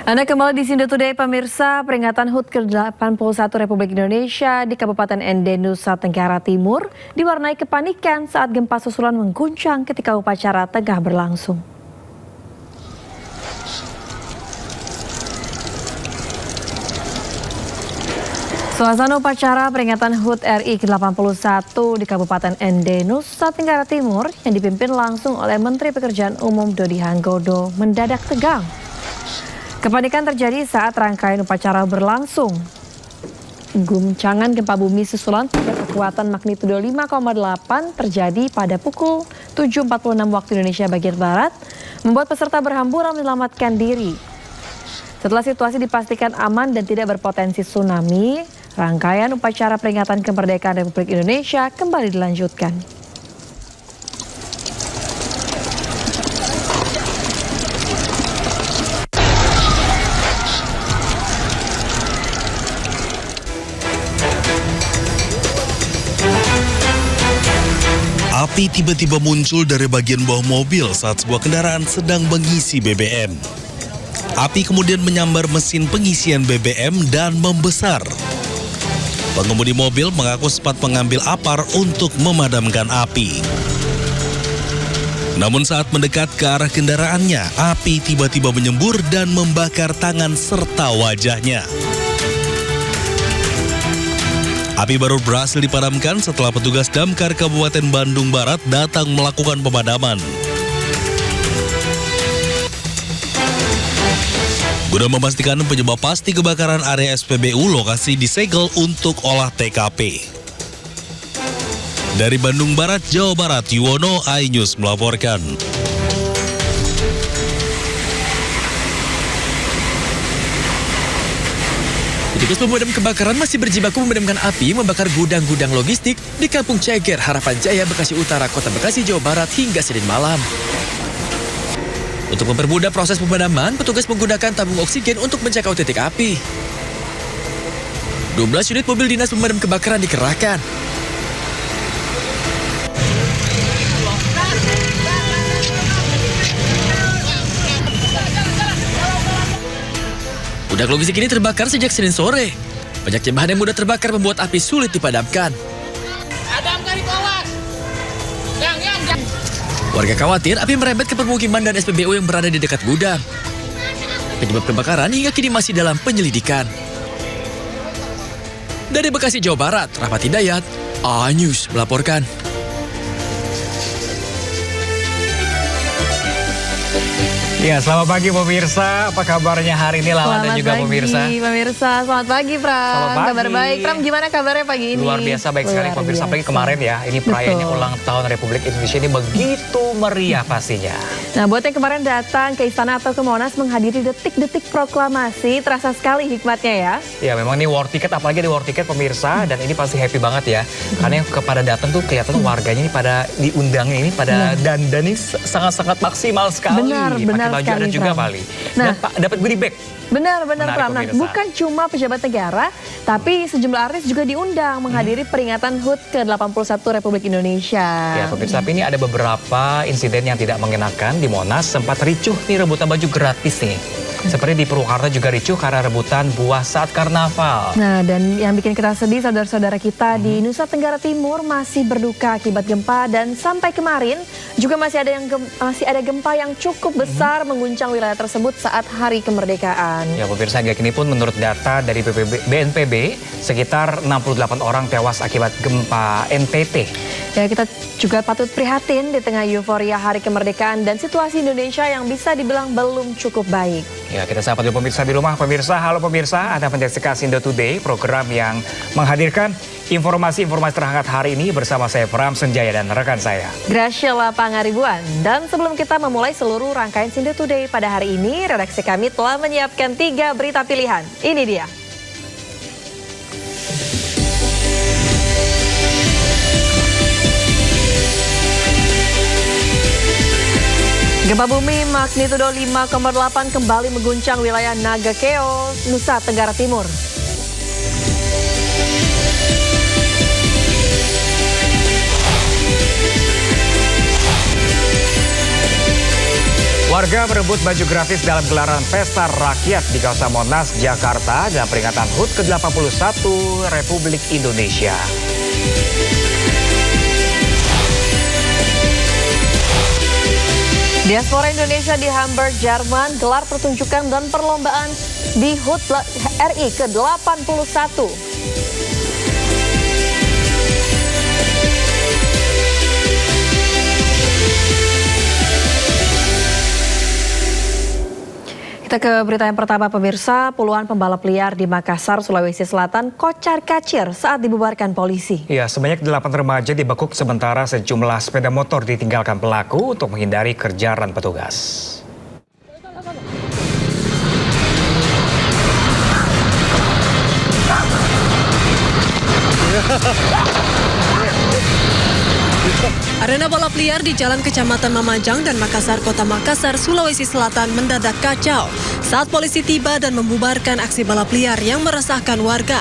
Anda kembali di Sindo Today, pemirsa. Peringatan HUT ke-81 Republik Indonesia di Kabupaten Ende, Nusa Tenggara Timur diwarnai kepanikan saat gempa susulan mengguncang ketika upacara tengah berlangsung. Suasana upacara peringatan HUT RI ke-81 di Kabupaten Ende, Nusa Tenggara Timur yang dipimpin langsung oleh Menteri Pekerjaan Umum Dodi Hanggodo mendadak tegang. Kepanikan terjadi saat rangkaian upacara berlangsung. Guncangan gempa bumi susulan berkekuatan magnitudo 5,8 terjadi pada pukul 7.46 waktu Indonesia bagian Barat, membuat peserta berhamburan menyelamatkan diri. Setelah situasi dipastikan aman dan tidak berpotensi tsunami, rangkaian upacara peringatan kemerdekaan Republik Indonesia kembali dilanjutkan. Api tiba-tiba muncul dari bagian bawah mobil saat sebuah kendaraan sedang mengisi BBM. Api kemudian menyambar mesin pengisian BBM dan membesar. Pengemudi mobil mengaku sempat mengambil apar untuk memadamkan api. Namun saat mendekat ke arah kendaraannya, api tiba-tiba menyembur dan membakar tangan serta wajahnya. Api baru berhasil dipadamkan setelah petugas damkar Kabupaten Bandung Barat datang melakukan pemadaman. Guna memastikan penyebab pasti kebakaran area SPBU, lokasi disegel untuk olah TKP. Dari Bandung Barat, Jawa Barat, Yuwono, iNews melaporkan. Petugas pemadam kebakaran masih berjibaku memadamkan api membakar gudang-gudang logistik di Kampung Ceger, Harapan Jaya, Bekasi Utara, Kota Bekasi, Jawa Barat hingga Senin malam. Untuk mempermudah proses pemadaman, petugas menggunakan tabung oksigen untuk menjangkau titik api. 12 unit mobil dinas pemadam kebakaran dikerahkan. Gudang logistik ini terbakar sejak Senin sore. Banyaknya bahan yang mudah terbakar membuat api sulit dipadamkan. Warga khawatir api merembet ke permukiman dan SPBU yang berada di dekat gudang. Penyebab kebakaran hingga kini masih dalam penyelidikan. Dari Bekasi, Jawa Barat, Rahmat Hidayat, iNews melaporkan. Ya, selamat pagi pemirsa. Apa kabarnya hari ini Lala dan juga pemirsa? Selamat pagi Pram. Selamat pagi. Kabar baik. Pram, gimana kabarnya pagi ini? Luar biasa baik sekali pemirsa. Apalagi kemarin ya, ini perayaannya ulang tahun Republik Indonesia ini begitu meriah pastinya. Nah, buat yang kemarin datang ke Istana atau ke Monas menghadiri detik-detik proklamasi, terasa sekali hikmatnya ya. Ya, memang ini war ticket, apalagi di war ticket pemirsa, dan ini pasti happy banget ya. Karena yang kepada datang tuh kelihatan warganya ini pada diundangnya ini pada dandan ini sangat-sangat maksimal sekali. Benar baju sekali, ada juga Pram. Bali. Nah, Dan dapat goodie bag. Benar Pram. Nah, pemirsa. bukan cuma pejabat negara, tapi sejumlah artis juga diundang menghadiri peringatan HUT ke-81 Republik Indonesia. Ya pemirsa, tapi ini ada beberapa insiden yang tidak mengenakan di Monas, sempat ricuh nih rebutan baju gratis nih. Seperti di Purwakarta juga ricuh karena rebutan buah saat karnaval. Nah, dan yang bikin kita sedih, saudara-saudara kita di Nusa Tenggara Timur masih berduka akibat gempa, dan sampai kemarin juga masih ada gempa yang cukup besar mengguncang wilayah tersebut saat Hari Kemerdekaan. Ya pemirsa, hingga kini pun menurut data dari BNPB sekitar 68 orang tewas akibat gempa NTT. Ya, kita juga patut prihatin di tengah euforia Hari Kemerdekaan dan situasi Indonesia yang bisa dibilang belum cukup baik. Ya, kita sapa dulu pemirsa di rumah. Pemirsa, halo pemirsa, Anda menyaksikan Sindo Today, program yang menghadirkan informasi-informasi terhangat hari ini bersama saya Pram Senjaya dan rekan saya Graciela Pangaribuan. Dan sebelum kita memulai seluruh rangkaian Sindo Today pada hari ini, redaksi kami telah menyiapkan 3 berita pilihan. Ini dia. Gempa bumi magnitudo 5,8 kembali mengguncang wilayah Nagakeo, Nusa Tenggara Timur. Warga berebut baju gratis dalam gelaran Pesta Rakyat di kawasan Monas, Jakarta dalam peringatan HUT ke-81 Republik Indonesia. Diaspora Indonesia di Hamburg, Jerman gelar pertunjukan dan perlombaan di HUT RI ke-81. Kita ke berita yang pertama, pemirsa. Puluhan pembalap liar di Makassar, Sulawesi Selatan kocar-kacir saat dibubarkan polisi. Ya, sebanyak 8 remaja dibekuk sementara sejumlah sepeda motor ditinggalkan pelaku untuk menghindari kejaran petugas. Arena balap liar di Jalan Kecamatan Mamajang dan Makassar, Kota Makassar, Sulawesi Selatan mendadak kacau saat polisi tiba dan membubarkan aksi balap liar yang meresahkan warga.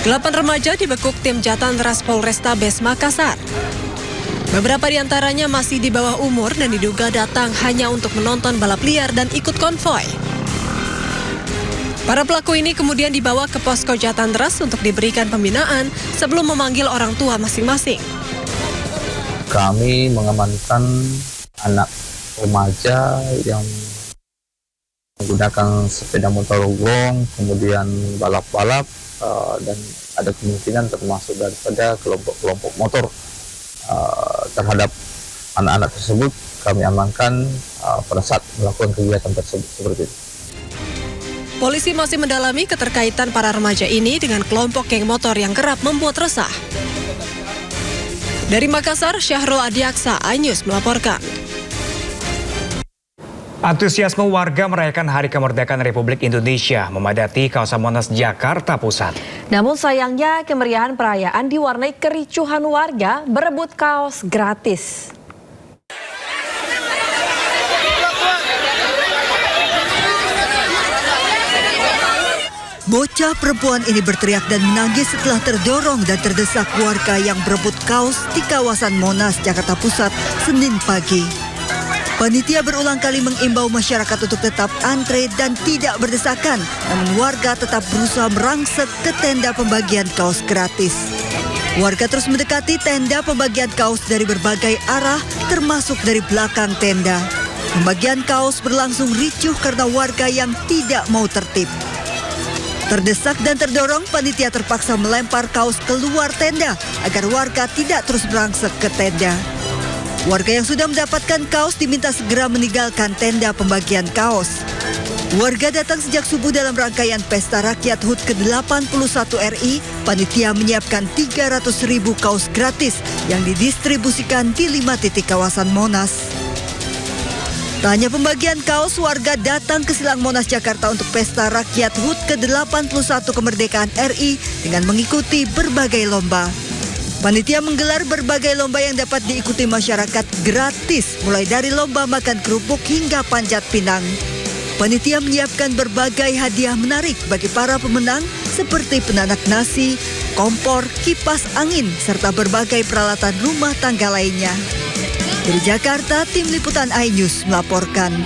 8 remaja dibekuk tim Jatan-Ras Polrestabes Makassar. Beberapa di antaranya masih di bawah umur dan diduga datang hanya untuk menonton balap liar dan ikut konvoi. Para pelaku ini kemudian dibawa ke posko Jatan-Ras untuk diberikan pembinaan sebelum memanggil orang tua masing-masing. Kami mengamankan anak remaja yang menggunakan sepeda motor gong, kemudian balap-balap, dan ada kemungkinan termasuk daripada kelompok-kelompok motor. Terhadap anak-anak tersebut kami amankan pada saat melakukan kegiatan tersebut seperti itu. Polisi masih mendalami keterkaitan para remaja ini dengan kelompok geng motor yang kerap membuat resah. Dari Makassar, Syahrul Adiaksa, iNews melaporkan. Antusiasme warga merayakan Hari Kemerdekaan Republik Indonesia memadati kawasan Monas, Jakarta Pusat. Namun sayangnya kemeriahan perayaan diwarnai kericuhan warga berebut kaos gratis. Bocah perempuan ini berteriak dan menangis setelah terdorong dan terdesak warga yang berebut kaos di kawasan Monas, Jakarta Pusat, Senin pagi. Panitia berulang kali mengimbau masyarakat untuk tetap antre dan tidak berdesakan, namun warga tetap berusaha merangsek ke tenda pembagian kaos gratis. Warga terus mendekati tenda pembagian kaos dari berbagai arah, termasuk dari belakang tenda. Pembagian kaos berlangsung ricuh karena warga yang tidak mau tertib. Terdesak dan terdorong, panitia terpaksa melempar kaos keluar tenda agar warga tidak terus merangsek ke tenda. Warga yang sudah mendapatkan kaos diminta segera meninggalkan tenda pembagian kaos. Warga datang sejak subuh dalam rangkaian Pesta Rakyat HUT ke-81 RI. Panitia menyiapkan 300.000 kaos gratis yang didistribusikan di 5 titik kawasan Monas. Tak hanya pembagian kaos, warga datang ke Silang Monas, Jakarta untuk Pesta Rakyat HUT ke-81 Kemerdekaan RI dengan mengikuti berbagai lomba. Panitia menggelar berbagai lomba yang dapat diikuti masyarakat gratis, mulai dari lomba makan kerupuk hingga panjat pinang. Panitia menyiapkan berbagai hadiah menarik bagi para pemenang seperti penanak nasi, kompor, kipas angin, serta berbagai peralatan rumah tangga lainnya. Dari Jakarta, tim liputan iNews melaporkan.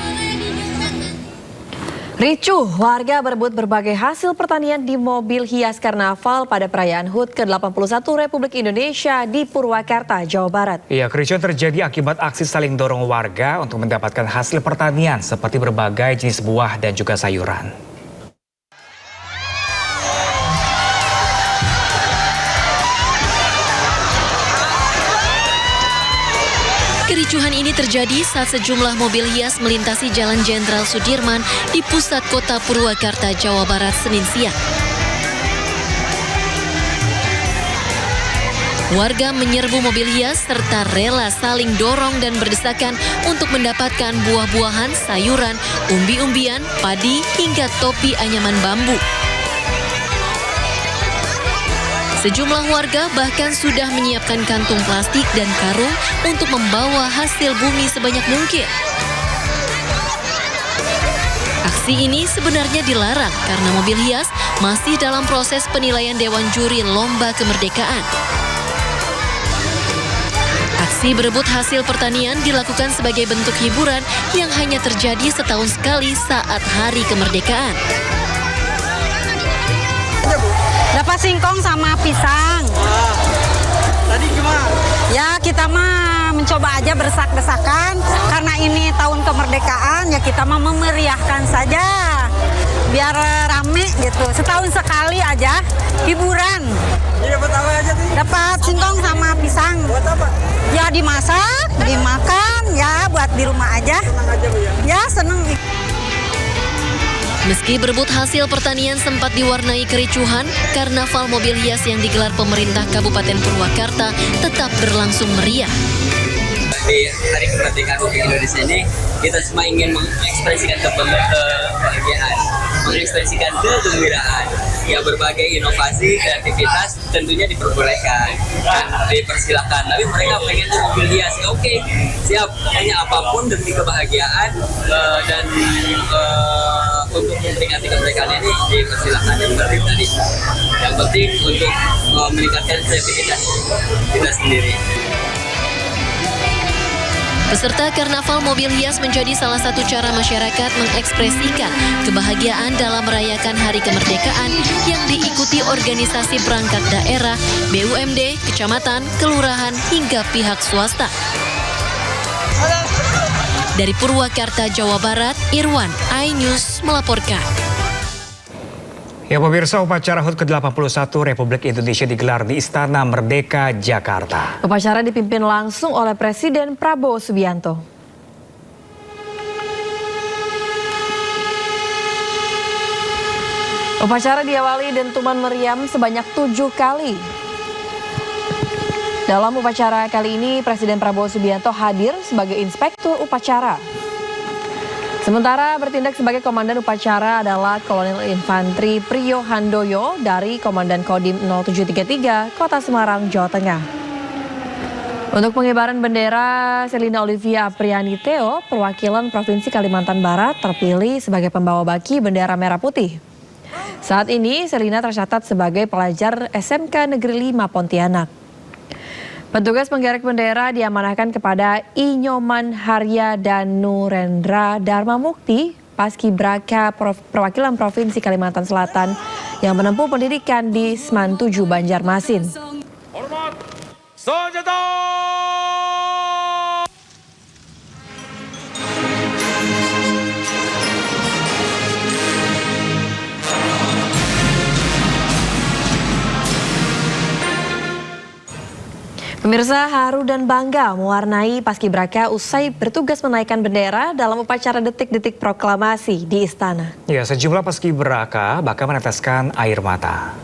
Ricuh, warga berebut berbagai hasil pertanian di mobil hias karnaval pada perayaan HUT ke-81 Republik Indonesia di Purwakarta, Jawa Barat. Iya, kericuhan terjadi akibat aksi saling dorong warga untuk mendapatkan hasil pertanian seperti berbagai jenis buah dan juga sayuran. Kericuhan ini terjadi saat sejumlah mobil hias melintasi Jalan Jenderal Sudirman di pusat kota Purwakarta, Jawa Barat, Senin siang. Warga menyerbu mobil hias serta rela saling dorong dan berdesakan untuk mendapatkan buah-buahan, sayuran, umbi-umbian, padi, hingga topi anyaman bambu. Sejumlah warga bahkan sudah menyiapkan kantung plastik dan karung untuk membawa hasil bumi sebanyak mungkin. Aksi ini sebenarnya dilarang karena mobil hias masih dalam proses penilaian Dewan Juri Lomba Kemerdekaan. Aksi berebut hasil pertanian dilakukan sebagai bentuk hiburan yang hanya terjadi setahun sekali saat Hari Kemerdekaan. Dapat singkong sama pisang. Tadi gimana? Ya kita mah mencoba aja berdesak-desakan. Karena ini tahun kemerdekaan ya kita mah memeriahkan saja. Biar rame gitu. Setahun sekali aja hiburan. Ini dapat apa aja sih? Dapat singkong sama pisang. Buat apa? Ya dimasak, dimakan, ya buat di rumah aja. Senang aja Bu ya? Ya seneng. Meski berebut hasil pertanian sempat diwarnai kericuhan, karnaval mobil hias yang digelar pemerintah Kabupaten Purwakarta tetap berlangsung meriah. Di Hari Kemerdekaan Republik Indonesia ini, kita semua ingin mengekspresikan kebahagiaan, mengekspresikan kegembiraan. Ya berbagai inovasi, kreativitas tentunya diperbolehkan, dipersilakan. Tapi mereka pengen tuh mobil hias, oke, siap. Hanya apapun demi kebahagiaan dan untuk memperingati kemerdekaan ini dipersilakan. Yang penting tadi, yang penting untuk meningkatkan kreativitas kita sendiri. Peserta karnaval mobil hias menjadi salah satu cara masyarakat mengekspresikan kebahagiaan dalam merayakan Hari Kemerdekaan yang diikuti organisasi perangkat daerah, BUMD, kecamatan, kelurahan, hingga pihak swasta. Dari Purwakarta, Jawa Barat, Irwan, iNews melaporkan. Ya pemirsa, upacara HUT ke-81 Republik Indonesia digelar di Istana Merdeka, Jakarta. Upacara dipimpin langsung oleh Presiden Prabowo Subianto. Upacara diawali dentuman meriam sebanyak 7 kali. Dalam upacara kali ini, Presiden Prabowo Subianto hadir sebagai inspektur upacara. Sementara bertindak sebagai komandan upacara adalah Kolonel Infantri Priyo Handoyo dari Komandan Kodim 0733 Kota Semarang, Jawa Tengah. Untuk pengibaran bendera, Selina Olivia Apriani Theo, perwakilan Provinsi Kalimantan Barat, terpilih sebagai pembawa baki bendera merah putih. Saat ini, Selina tercatat sebagai pelajar SMK Negeri 5 Pontianak. Petugas penggerek bendera diamanahkan kepada Inyoman Harya dan Nurendra Dharma Mukti, Paskibraka perwakilan Provinsi Kalimantan Selatan yang menempuh pendidikan di Seman 7 Banjarmasin. Hormat! Senjata! Pemirsa, haru dan bangga mewarnai Paskibraka usai bertugas menaikkan bendera dalam upacara detik-detik proklamasi di Istana. Ya, sejumlah Paskibraka bahkan meneteskan air mata.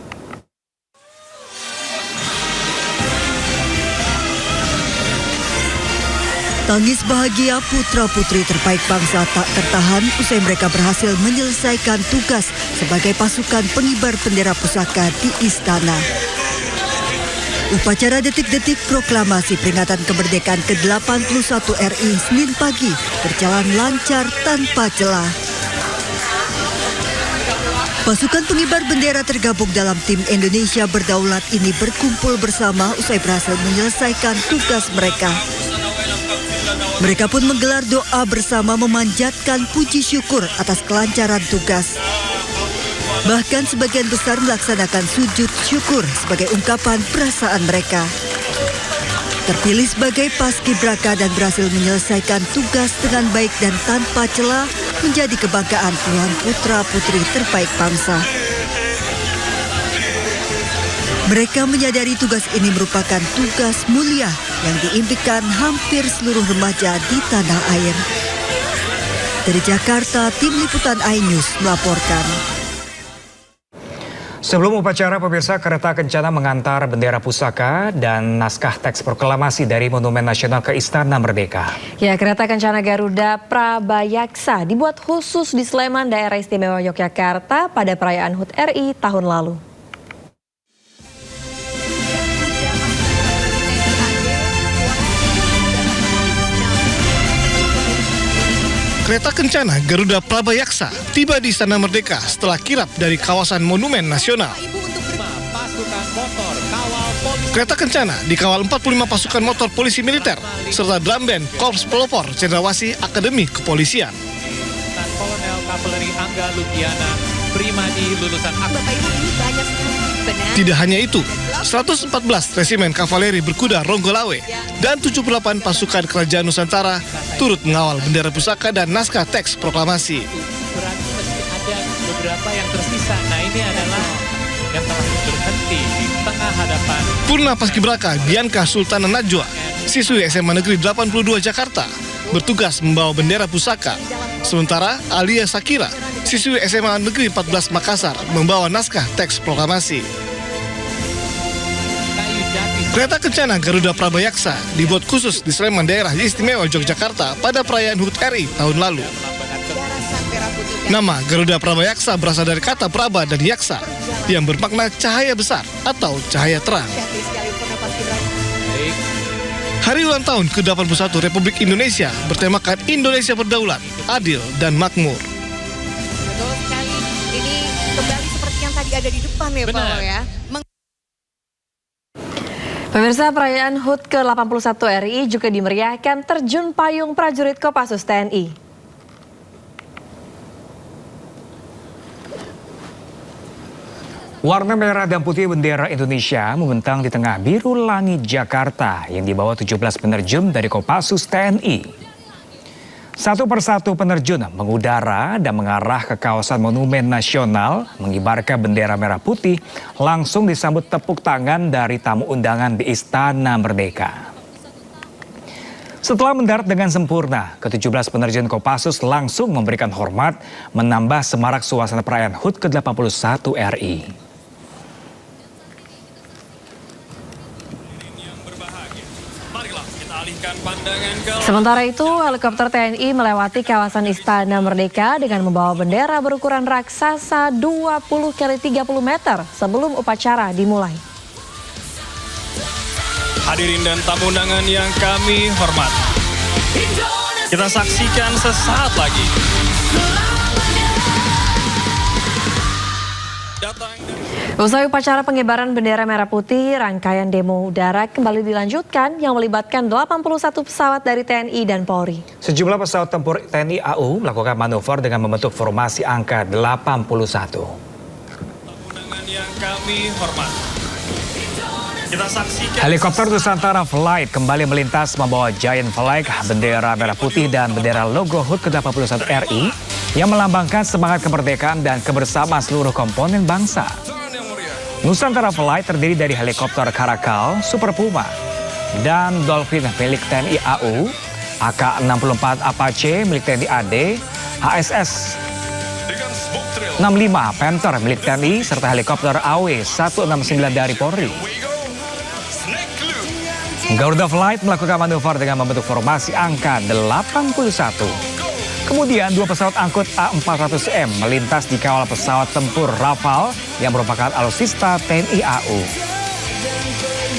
Tangis bahagia putra-putri terbaik bangsa tak tertahan usai mereka berhasil menyelesaikan tugas sebagai pasukan pengibar bendera pusaka di Istana. Upacara detik-detik proklamasi peringatan kemerdekaan ke-81 RI Senin pagi berjalan lancar tanpa celah. Pasukan pengibar bendera tergabung dalam tim Indonesia Berdaulat ini berkumpul bersama usai berhasil menyelesaikan tugas mereka. Mereka pun menggelar doa bersama memanjatkan puji syukur atas kelancaran tugas. Bahkan sebagian besar melaksanakan sujud syukur sebagai ungkapan perasaan mereka. Terpilih sebagai Paskibraka dan berhasil menyelesaikan tugas dengan baik dan tanpa celah menjadi kebanggaan puluhan putra-putri terbaik bangsa. Mereka menyadari tugas ini merupakan tugas mulia yang diimpikan hampir seluruh remaja di tanah air. Dari Jakarta, Tim Liputan iNews melaporkan. Sebelum upacara, pemirsa, kereta kencana mengantar bendera pusaka dan naskah teks proklamasi dari Monumen Nasional ke Istana Merdeka. Ya, kereta kencana Garuda Prabayaksa dibuat khusus di Sleman, Daerah Istimewa Yogyakarta pada perayaan HUT RI tahun lalu. Kereta kencana Garuda Prabayaksa tiba di Istana Merdeka setelah kirap dari kawasan Monumen Nasional. Pasukan motor kawal Kereta kencana dikawal 45 pasukan motor polisi militer serta drum band Korps Pelopor Cendrawasih Akademi Kepolisian. Kolonel Kavaleri Angga Lukiana, Primadi lulusan Tidak hanya itu, 114 resimen kavaleri berkuda Ronggolawe dan 78 pasukan kerajaan Nusantara turut mengawal bendera pusaka dan naskah teks proklamasi. Berarti masih ada beberapa yang tersisa. Nah, ini adalah yang telah berhenti di tengah hadapan. Purna Paskibraka Bianca Sultana Najwa, siswi SMA Negeri 82 Jakarta, bertugas membawa bendera pusaka. Sementara Alia Sakira, siswi SMA Negeri 14 Makassar, membawa naskah teks proklamasi. Kereta kencana Garuda Prabayaksa dibuat khusus di Sleman Daerah Istimewa Yogyakarta pada perayaan HUT RI tahun lalu. Nama Garuda Prabayaksa berasal dari kata Praba dan Yaksa yang bermakna cahaya besar atau cahaya terang. Hari ulang tahun ke-81 Republik Indonesia bertemakan Indonesia berdaulat, adil, dan makmur. Betul sekali. Ini kembali seperti yang tadi ada di depan ya, Pak ya. Pemirsa, perayaan HUT ke-81 RI juga dimeriahkan terjun payung prajurit Kopassus TNI. Warna merah dan putih bendera Indonesia membentang di tengah biru langit Jakarta yang dibawa 17 penerjun dari Kopassus TNI. Satu persatu penerjun mengudara dan mengarah ke kawasan Monumen Nasional, mengibarkan bendera merah putih, langsung disambut tepuk tangan dari tamu undangan di Istana Merdeka. Setelah mendarat dengan sempurna, ke-17 penerjun Kopassus langsung memberikan hormat, menambah semarak suasana perayaan HUT ke-81 RI. Sementara itu, helikopter TNI melewati kawasan Istana Merdeka dengan membawa bendera berukuran raksasa 20 x 30 meter sebelum upacara dimulai. Hadirin dan tamu undangan yang kami hormati, kita saksikan sesaat lagi. Usai upacara pengibaran bendera merah putih, rangkaian demo udara kembali dilanjutkan yang melibatkan 81 pesawat dari TNI dan Polri. Sejumlah pesawat tempur TNI AU melakukan manuver dengan membentuk formasi angka 81. Undangan yang kami hormati, kita saksikan. Helikopter Nusantara Flight kembali melintas membawa giant flag, bendera merah putih dan bendera logo HUT ke-81 RI yang melambangkan semangat kemerdekaan dan kebersamaan seluruh komponen bangsa. Nusantara Flight terdiri dari helikopter Caracal, Super Puma, dan Dolphin milik TNI AU, AK-64 Apache milik TNI AD, HSS 65 Panther milik TNI, serta helikopter AW169 dari Polri. Garuda Flight melakukan manuver dengan membentuk formasi angka 81. Kemudian dua pesawat angkut A400M melintas di kawal pesawat tempur Rafale yang merupakan alutsista TNI AU.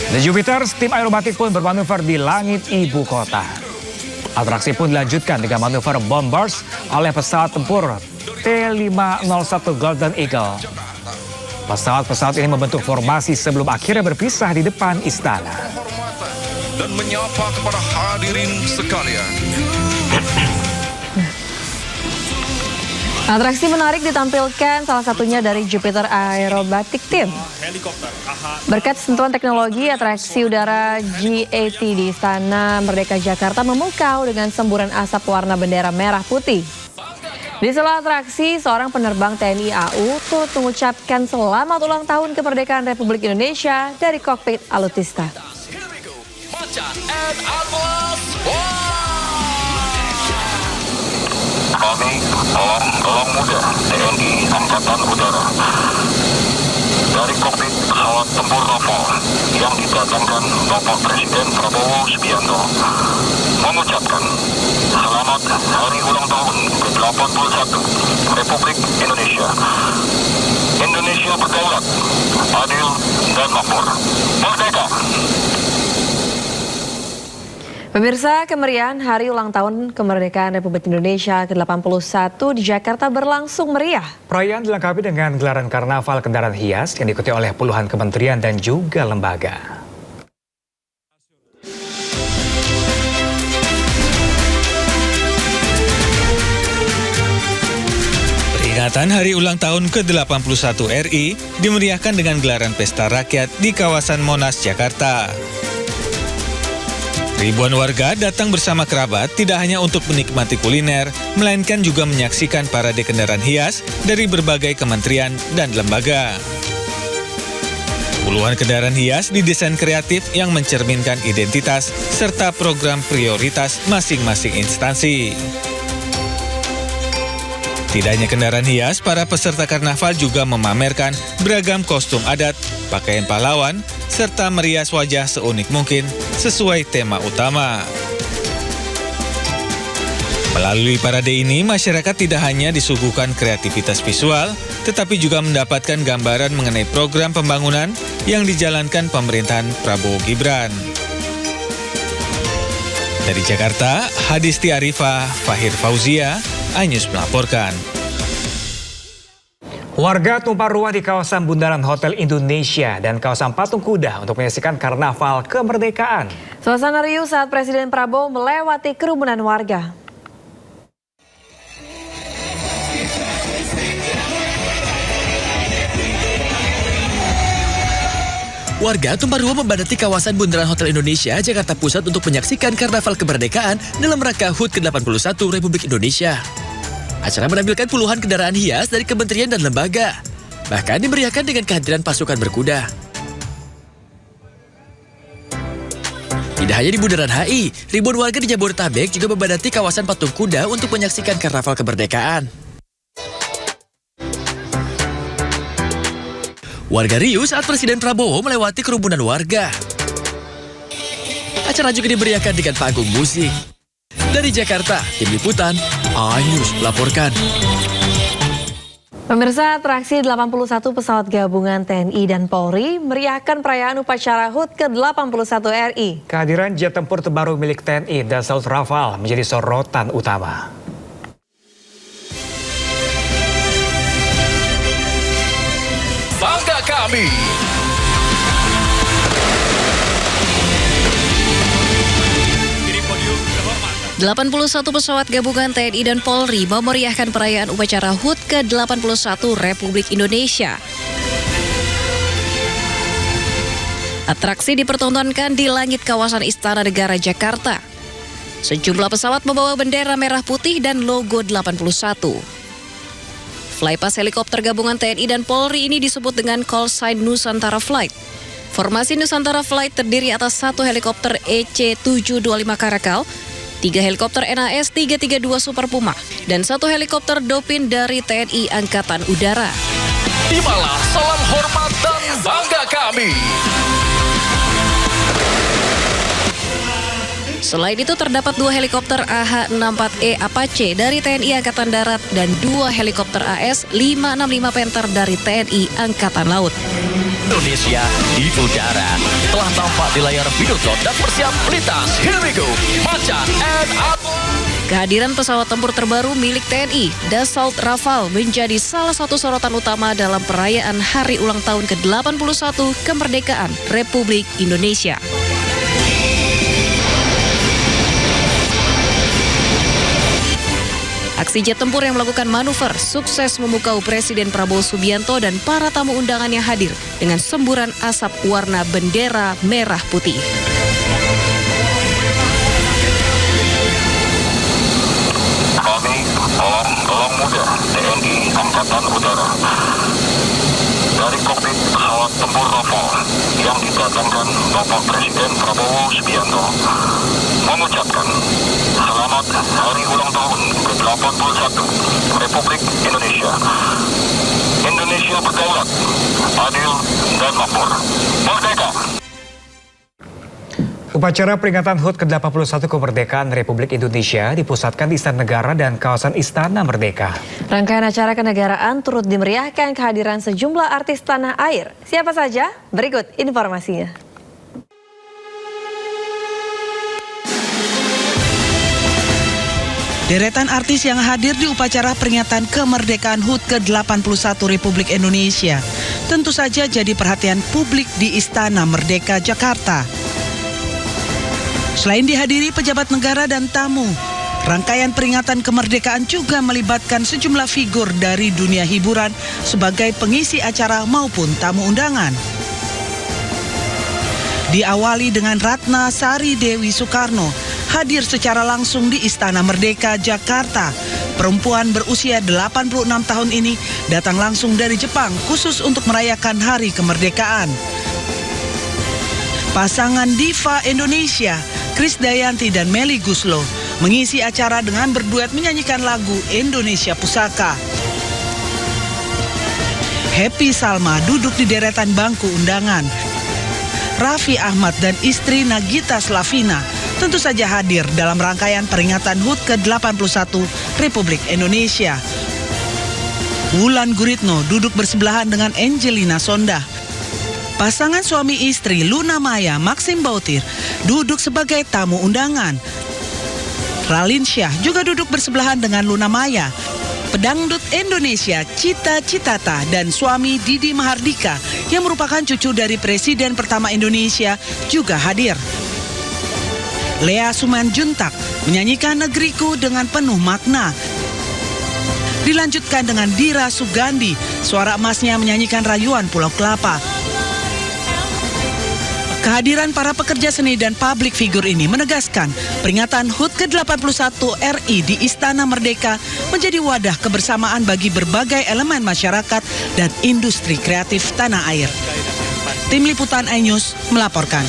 The Jupiter, tim aerobatik pun bermanuver di langit ibu kota. Atraksi pun dilanjutkan dengan manuver bombers oleh pesawat tempur T-501 Golden Eagle. Pesawat-pesawat ini membentuk formasi sebelum akhirnya berpisah di depan istana. Dan menyapa kepada hadirin sekalian. Atraksi menarik ditampilkan salah satunya dari Jupiter Aerobatic Team. Berkat sentuhan teknologi, atraksi udara GAT di Istana Merdeka Jakarta memukau dengan semburan asap warna bendera merah putih. Di sela atraksi, seorang penerbang TNI AU turut mengucapkan selamat ulang tahun kemerdekaan Republik Indonesia dari kokpit alutsista. Kami Elang Muda TNI Angkatan Udara dari kokpit pesawat tempur Rafale yang didatangkan Bapak Presiden Prabowo Subianto mengucapkan selamat hari ulang tahun ke-81 Republik Indonesia. Indonesia berdaulat, adil, dan makmur. Merdeka! Pemirsa, kemeriahan Hari Ulang Tahun Kemerdekaan Republik Indonesia ke-81 di Jakarta berlangsung meriah. Perayaan dilengkapi dengan gelaran karnaval kendaraan hias yang diikuti oleh puluhan kementerian dan juga lembaga. Peringatan Hari Ulang Tahun ke-81 RI dimeriahkan dengan gelaran pesta rakyat di kawasan Monas, Jakarta. Ribuan warga datang bersama kerabat tidak hanya untuk menikmati kuliner, melainkan juga menyaksikan parade kendaraan hias dari berbagai kementerian dan lembaga. Puluhan kendaraan hias didesain kreatif yang mencerminkan identitas serta program prioritas masing-masing instansi. Tidak hanya kendaraan hias, para peserta karnaval juga memamerkan beragam kostum adat, pakaian pahlawan, serta merias wajah seunik mungkin sesuai tema utama. Melalui parade ini, masyarakat tidak hanya disuguhkan kreativitas visual, tetapi juga mendapatkan gambaran mengenai program pembangunan yang dijalankan pemerintahan Prabowo Gibran. Dari Jakarta, Hadisti Arifah, Fahir Fauzia, iNews melaporkan. Warga tumpah ruah di kawasan Bundaran Hotel Indonesia dan kawasan Patung Kuda untuk menyaksikan Karnaval Kemerdekaan. Suasana riuh saat Presiden Prabowo melewati kerumunan warga. Warga tumpah ruah membadati kawasan Bundaran Hotel Indonesia, Jakarta Pusat untuk menyaksikan Karnaval Kemerdekaan dalam rangka HUT ke-81 Republik Indonesia. Acara menampilkan puluhan kendaraan hias dari kementerian dan lembaga. Bahkan dimeriahkan dengan kehadiran pasukan berkuda. Tidak hanya di Bundaran HI, ribuan warga di Jabodetabek juga membadati kawasan Patung Kuda untuk menyaksikan Karnaval Kemerdekaan. Warga riuh saat Presiden Prabowo melewati kerumunan warga. Acara juga dimeriahkan dengan panggung musik. Dari Jakarta, Tim Liputan, iNews melaporkan. Pemirsa, atraksi 81 pesawat gabungan TNI dan Polri meriahkan perayaan upacara HUT ke-81 RI. Kehadiran jet tempur terbaru milik TNI Dassault Rafale menjadi sorotan utama. Bangga kami. Delapan 81 pesawat gabungan TNI dan Polri memeriahkan perayaan upacara HUT ke-81 Republik Indonesia. Atraksi dipertontonkan di langit kawasan Istana Negara Jakarta. Sejumlah pesawat membawa bendera merah putih dan logo 81. Flypass helikopter gabungan TNI dan Polri ini disebut dengan call sign Nusantara Flight. Formasi Nusantara Flight terdiri atas satu helikopter EC-725 Karakal, 3 helikopter NAS 332 Super Puma, dan 1 helikopter Dopin dari TNI Angkatan Udara. Terimalah salam hormat dan bangga kami. Selain itu terdapat 2 helikopter AH-64E Apache dari TNI Angkatan Darat dan 2 helikopter AS-565 Panther dari TNI Angkatan Laut. Indonesia di udara telah tampak di layar Videotron dan bersiap melintas. Here we go, Macan and up. Kehadiran pesawat tempur terbaru milik TNI, Dassault Rafale, menjadi salah satu sorotan utama dalam perayaan Hari Ulang Tahun ke-81 Kemerdekaan Republik Indonesia. Aksi jet tempur yang melakukan manuver sukses memukau Presiden Prabowo Subianto dan para tamu undangan yang hadir dengan semburan asap warna bendera merah putih. Kami Gelang Muda TNI Angkatan Udara dari kokpit pesawat tempur Rafale yang didatangkan Bapak Presiden Prabowo Subianto mengucapkan selamat Hari Ulang Tahun ke-81 Republik Indonesia. Indonesia berdaulat, adil, dan makmur. Merdeka! Upacara peringatan HUT ke-81 Kemerdekaan Republik Indonesia dipusatkan di Istana Negara dan kawasan Istana Merdeka. Rangkaian acara kenegaraan turut dimeriahkan kehadiran sejumlah artis tanah air. Siapa saja? Berikut informasinya. Deretan artis yang hadir di upacara peringatan kemerdekaan HUT ke-81 Republik Indonesia tentu saja jadi perhatian publik di Istana Merdeka, Jakarta. Selain dihadiri pejabat negara dan tamu, Rangkaian peringatan kemerdekaan juga melibatkan sejumlah figur dari dunia hiburan sebagai pengisi acara maupun tamu undangan. Diawali dengan Ratna Sari Dewi Soekarno hadir secara langsung di Istana Merdeka, Jakarta. Perempuan berusia 86 tahun ini datang langsung dari Jepang khusus untuk merayakan Hari Kemerdekaan. Pasangan diva Indonesia, Krisdayanti dan Melly Goeslaw, mengisi acara dengan berduet menyanyikan lagu Indonesia Pusaka. Happy Salma duduk di deretan bangku undangan. Raffi Ahmad dan istri Nagita Slavina tentu saja hadir dalam rangkaian peringatan HUT ke-81 Republik Indonesia. Wulan Guritno duduk bersebelahan dengan Angelina Sondah. Pasangan suami istri Luna Maya Maxim Bautir duduk sebagai tamu undangan. Raline Shah juga duduk bersebelahan dengan Luna Maya. Pedangdut Indonesia Cita Citata dan suami Didi Mahardika yang merupakan cucu dari Presiden pertama Indonesia juga hadir. Lea Suman Juntak menyanyikan Negeriku dengan penuh makna. Dilanjutkan dengan Dira Sugandi, suara emasnya menyanyikan Rayuan Pulau Kelapa. Kehadiran para pekerja seni dan publik figur ini menegaskan peringatan HUT ke-81 RI di Istana Merdeka menjadi wadah kebersamaan bagi berbagai elemen masyarakat dan industri kreatif tanah air. Tim Liputan iNews melaporkan.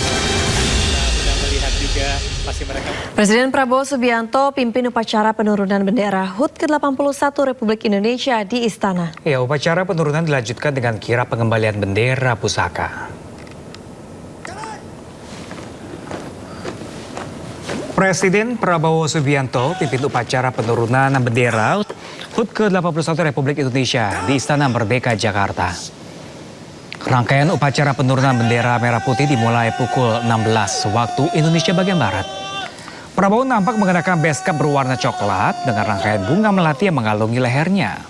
Presiden Prabowo Subianto pimpin upacara penurunan bendera HUT ke-81 Republik Indonesia di Istana. Ya, upacara penurunan dilanjutkan dengan kirap pengembalian bendera pusaka. Presiden Prabowo Subianto pimpin upacara penurunan bendera HUT ke-81 Republik Indonesia di Istana Merdeka, Jakarta. Rangkaian upacara penurunan bendera merah putih dimulai pukul 16 waktu Indonesia bagian Barat. Prabowo nampak mengenakan beskap berwarna coklat dengan rangkaian bunga melati yang mengalungi lehernya.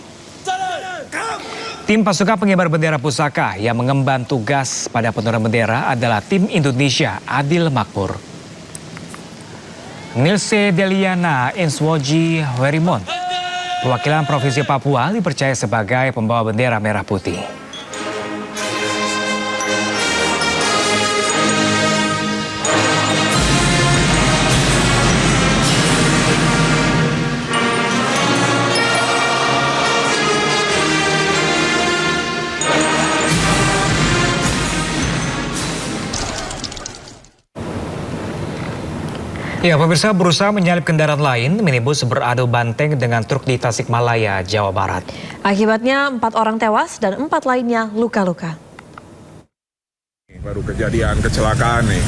Tim pasukan pengibar bendera pusaka yang mengemban tugas pada penurunan bendera adalah tim Indonesia Adil Makmur. Nilse Deliana Inswoji Werimon, perwakilan Provinsi Papua, dipercaya sebagai pembawa bendera merah putih. Ya, pemirsa, berusaha menyalip kendaraan lain, minibus beradu banteng dengan truk di Tasikmalaya, Jawa Barat. Akibatnya 4 orang tewas dan 4 lainnya luka-luka. Baru kejadian kecelakaan nih.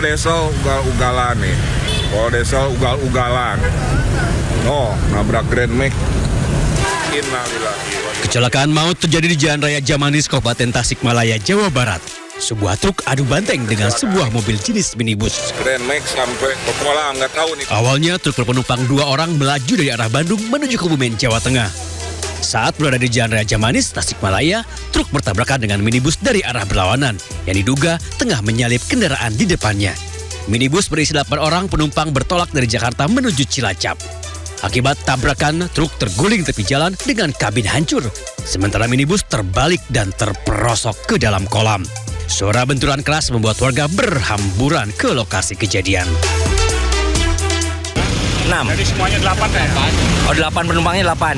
Desa ugal-ugalan nih. Desa ugal-ugalan. Oh, nabrak Grand Max. Innalillahi. Kecelakaan maut terjadi di Jalan Raya Jamanis, Kabupaten Tasikmalaya, Jawa Barat. Sebuah truk adu banteng dengan sebuah mobil jenis minibus. Grand Max sampai ke Kuala, nggak tahu nih. Awalnya truk berpenumpang 2 orang melaju dari arah Bandung menuju Kebumen, Jawa Tengah. Saat berada di Jalan Raya Jamanis, Tasikmalaya, truk bertabrakan dengan minibus dari arah berlawanan yang diduga tengah menyalip kendaraan di depannya. Minibus berisi 8 orang penumpang bertolak dari Jakarta menuju Cilacap. Akibat tabrakan, truk terguling tepi jalan dengan kabin hancur, sementara minibus terbalik dan terperosok ke dalam kolam. Suara benturan keras membuat warga berhamburan ke lokasi kejadian. 6. Jadi semuanya 8 ya? Oh, 8 penumpangnya 8.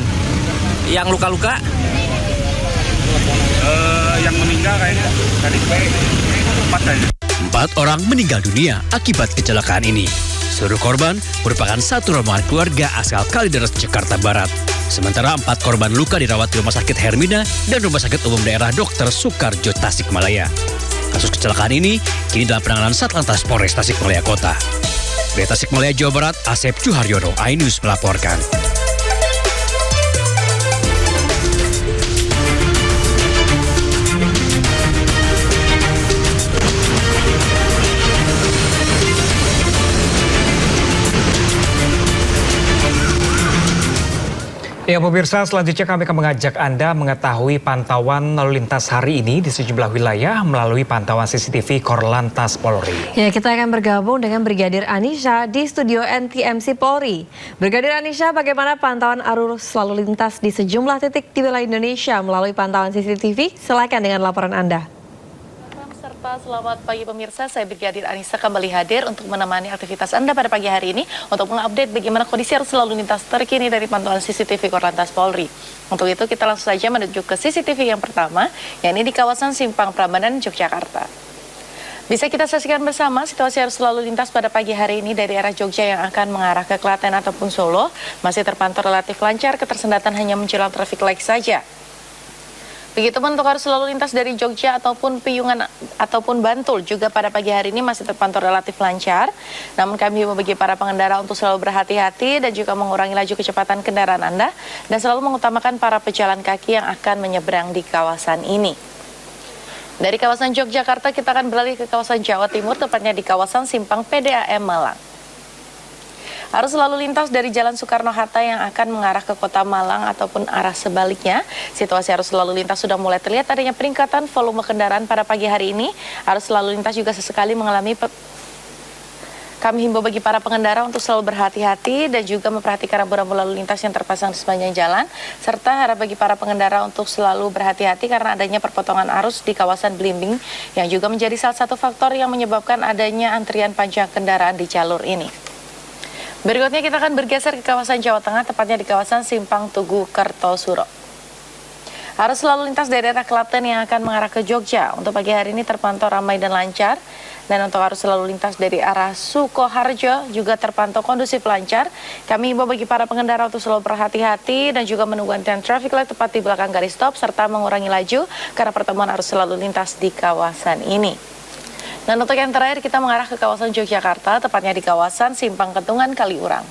Yang luka-luka? Yang meninggal kayaknya tadi 4 kayaknya. 4 orang meninggal dunia akibat kecelakaan ini. Seluruh korban merupakan satu rombongan keluarga asal Kalideres, Jakarta Barat. Sementara 4 korban luka dirawat di Rumah Sakit Hermina dan Rumah Sakit Umum Daerah Dr. Soekarjo, Tasikmalaya. Kasus kecelakaan ini kini dalam penanganan Satlantas Polres Tasikmalaya Kota. Dari Tasikmalaya, Jawa Barat, Asep Cuharyono, iNews melaporkan. Ya pemirsa, selanjutnya kami akan mengajak Anda mengetahui pantauan lalu lintas hari ini di sejumlah wilayah melalui pantauan CCTV Korlantas Polri. Ya, kita akan bergabung dengan Brigadir Anisha di studio NTMC Polri. Brigadir Anisha, bagaimana pantauan arus lalu lintas di sejumlah titik di wilayah Indonesia melalui pantauan CCTV? Silakan dengan laporan Anda. Selamat pagi pemirsa, saya Brigadir Anisha kembali hadir untuk menemani aktivitas Anda pada pagi hari ini untuk mengupdate bagaimana kondisi arus lalu lintas terkini dari pantauan CCTV Korlantas Polri. Untuk itu kita langsung saja menuju ke CCTV yang pertama, yakni di kawasan Simpang Prambanan, Yogyakarta. Bisa kita saksikan bersama situasi arus lalu lintas pada pagi hari ini dari arah Jogja yang akan mengarah ke Klaten ataupun Solo masih terpantau relatif lancar, ketersendatan hanya menjelang traffic light saja. Begitupun untuk arus lalu lintas dari Jogja ataupun Piungan ataupun Bantul juga pada pagi hari ini masih terpantau relatif lancar. Namun kami bagi para pengendara untuk selalu berhati-hati dan juga mengurangi laju kecepatan kendaraan Anda dan selalu mengutamakan para pejalan kaki yang akan menyeberang di kawasan ini. Dari kawasan Yogyakarta kita akan beralih ke kawasan Jawa Timur, tepatnya di kawasan Simpang PDAM Malang. Arus lalu lintas dari Jalan Soekarno-Hatta yang akan mengarah ke Kota Malang ataupun arah sebaliknya. Situasi arus lalu lintas sudah mulai terlihat adanya peningkatan volume kendaraan pada pagi hari ini. Arus lalu lintas juga sesekali mengalami kami himbau bagi para pengendara untuk selalu berhati-hati dan juga memperhatikan rambu-rambu lalu lintas yang terpasang di sepanjang jalan. Serta harap bagi para pengendara untuk selalu berhati-hati karena adanya perpotongan arus di kawasan Blimbing yang juga menjadi salah satu faktor yang menyebabkan adanya antrian panjang kendaraan di jalur ini. Berikutnya kita akan bergeser ke kawasan Jawa Tengah, tepatnya di kawasan Simpang Tugu Kertosuro. Arus lalu lintas dari daerah Klaten yang akan mengarah ke Jogja untuk pagi hari ini terpantau ramai dan lancar. Dan untuk arus lalu lintas dari arah Sukoharjo juga terpantau kondusif lancar. Kami himbau bagi para pengendara untuk selalu berhati-hati dan juga menunggu antrian traffic light tepat di belakang garis stop serta mengurangi laju karena pertemuan arus lalu lintas di kawasan ini. Dan untuk yang terakhir kita mengarah ke kawasan Yogyakarta, tepatnya di kawasan Simpang Kentungan Kaliurang.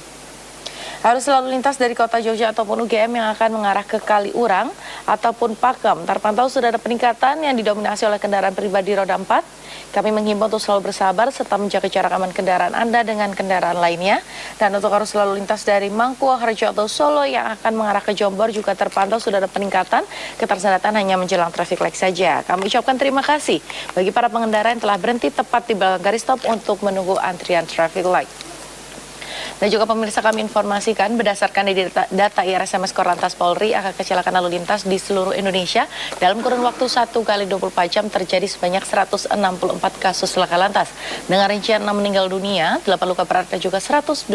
Arus lalu lintas dari kota Jogja ataupun UGM yang akan mengarah ke Kaliurang ataupun Pakem terpantau sudah ada peningkatan yang didominasi oleh kendaraan pribadi roda 4. Kami menghimbau untuk selalu bersabar serta menjaga jarak aman kendaraan Anda dengan kendaraan lainnya. Dan untuk arus lalu lintas dari Mangkuharjo atau Solo yang akan mengarah ke Jombor juga terpantau sudah ada peningkatan, ketersendatan hanya menjelang traffic light saja. Kami ucapkan terima kasih bagi para pengendara yang telah berhenti tepat di belakang garis stop untuk menunggu antrian traffic light. Dan juga pemirsa kami informasikan berdasarkan data IRSMS Korlantas Polri, angka kecelakaan lalu lintas di seluruh Indonesia dalam kurun waktu 1 kali 24 jam terjadi sebanyak 164 kasus laka lantas. Dengan rincian 6 meninggal dunia, 8 luka berat dan juga 129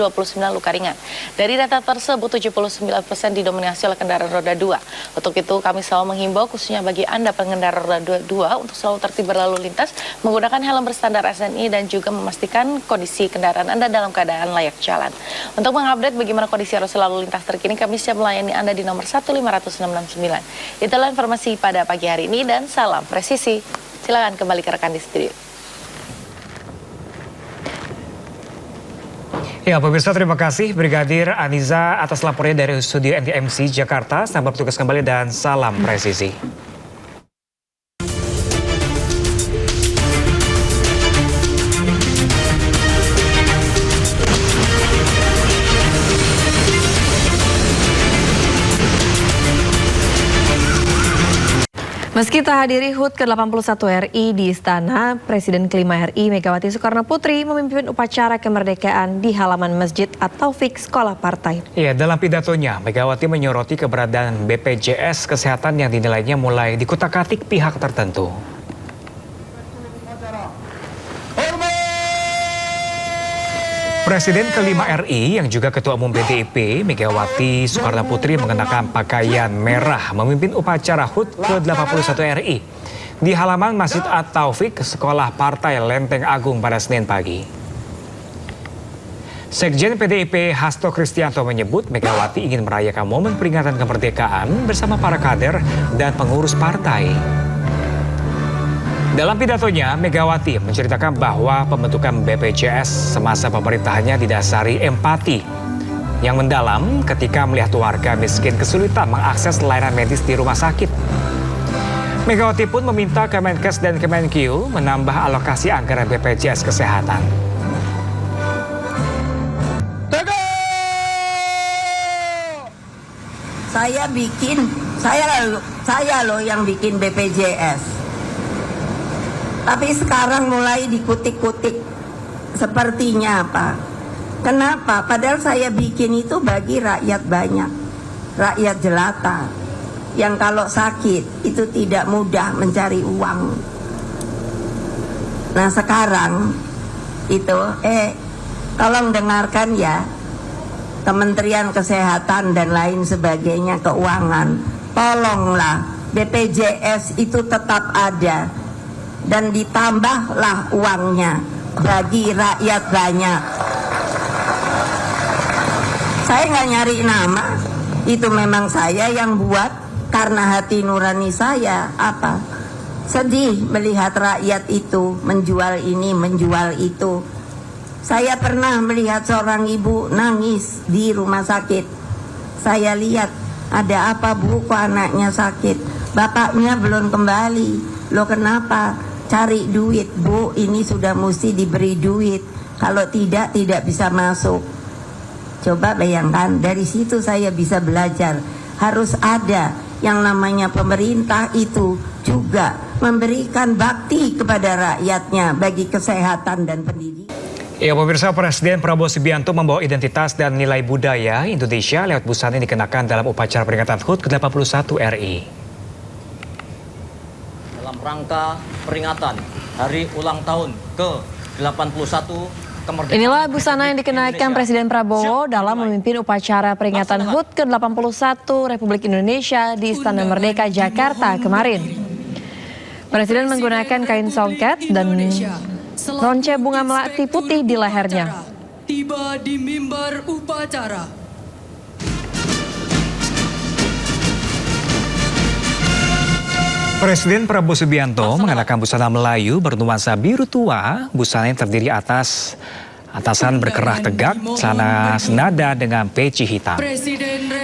luka ringan. Dari data tersebut 79% didominasi oleh kendaraan roda 2. Untuk itu kami selalu menghimbau khususnya bagi Anda pengendara roda 2 untuk selalu tertib berlalu lintas, menggunakan helm berstandar SNI dan juga memastikan kondisi kendaraan Anda dalam keadaan layak jalan. Untuk mengupdate bagaimana kondisi arus lalu lintas terkini, kami siap melayani Anda di nomor 15669. Itulah informasi pada pagi hari ini dan salam presisi. Silakan kembali ke rekan di studio. Ya pemirsa, terima kasih Brigadir Anisha atas laporannya dari studio NTMC Jakarta. Selamat bertugas kembali dan salam presisi. Meski tak hadiri HUT ke-81 RI di Istana, Presiden kelima RI Megawati Soekarno Putri memimpin upacara kemerdekaan di halaman Masjid At-Taufik Sekolah Partai. Ya, dalam pidatonya, Megawati menyoroti keberadaan BPJS Kesehatan yang dinilainya mulai dikutak-atik pihak tertentu. Presiden kelima RI yang juga Ketua Umum PDIP Megawati Soekarno Putri mengenakan pakaian merah memimpin upacara HUT ke-81 RI di halaman Masjid At-Taufik Sekolah Partai Lenteng Agung pada Senin pagi. Sekjen PDIP Hasto Kristianto menyebut Megawati ingin merayakan momen peringatan kemerdekaan bersama para kader dan pengurus partai. Dalam pidatonya, Megawati menceritakan bahwa pembentukan BPJS semasa pemerintahannya didasari empati yang mendalam ketika melihat warga miskin kesulitan mengakses layanan medis di rumah sakit. Megawati pun meminta Kemenkes dan Kemenkyu menambah alokasi anggaran BPJS Kesehatan. saya loh yang bikin BPJS. Tapi sekarang mulai dikutik-kutik sepertinya apa? Kenapa? Padahal saya bikin itu bagi rakyat banyak, rakyat jelata, yang kalau sakit itu tidak mudah mencari uang. Nah sekarang itu, tolong dengarkan ya, Kementerian Kesehatan dan lain sebagainya, keuangan, tolonglah BPJS itu tetap ada dan ditambahlah uangnya bagi rakyat banyak. Saya nggak nyari nama, itu memang saya yang buat karena hati nurani saya. Apa? Sedih melihat rakyat itu menjual ini, menjual itu. Saya pernah melihat seorang ibu nangis di rumah sakit. Saya lihat, ada apa bu, kok anaknya sakit? Bapaknya belum kembali. Loh kenapa? Cari duit bu, ini sudah mesti diberi duit. Kalau tidak bisa masuk. Coba bayangkan, dari situ saya bisa belajar. Harus ada yang namanya pemerintah itu juga memberikan bakti kepada rakyatnya bagi kesehatan dan pendidikan. Ya pemirsa, Presiden Prabowo Subianto membawa identitas dan nilai budaya Indonesia lewat busana yang dikenakan dalam upacara peringatan HUT ke-81 RI. Dalam rangka peringatan Hari Ulang Tahun ke-81 kemerdekaan. Inilah busana yang dikenakan Presiden Prabowo dalam memimpin upacara peringatan HUT ke-81 Republik Indonesia di Istana Merdeka, Jakarta kemarin. Presiden menggunakan kain songket dan ronce bunga melati putih di lehernya. Tiba di mimbar upacara. Presiden Prabowo Subianto mengenakan busana Melayu bernuansa biru tua. Busana yang terdiri atasan berkerah tegak, celana senada dengan peci hitam.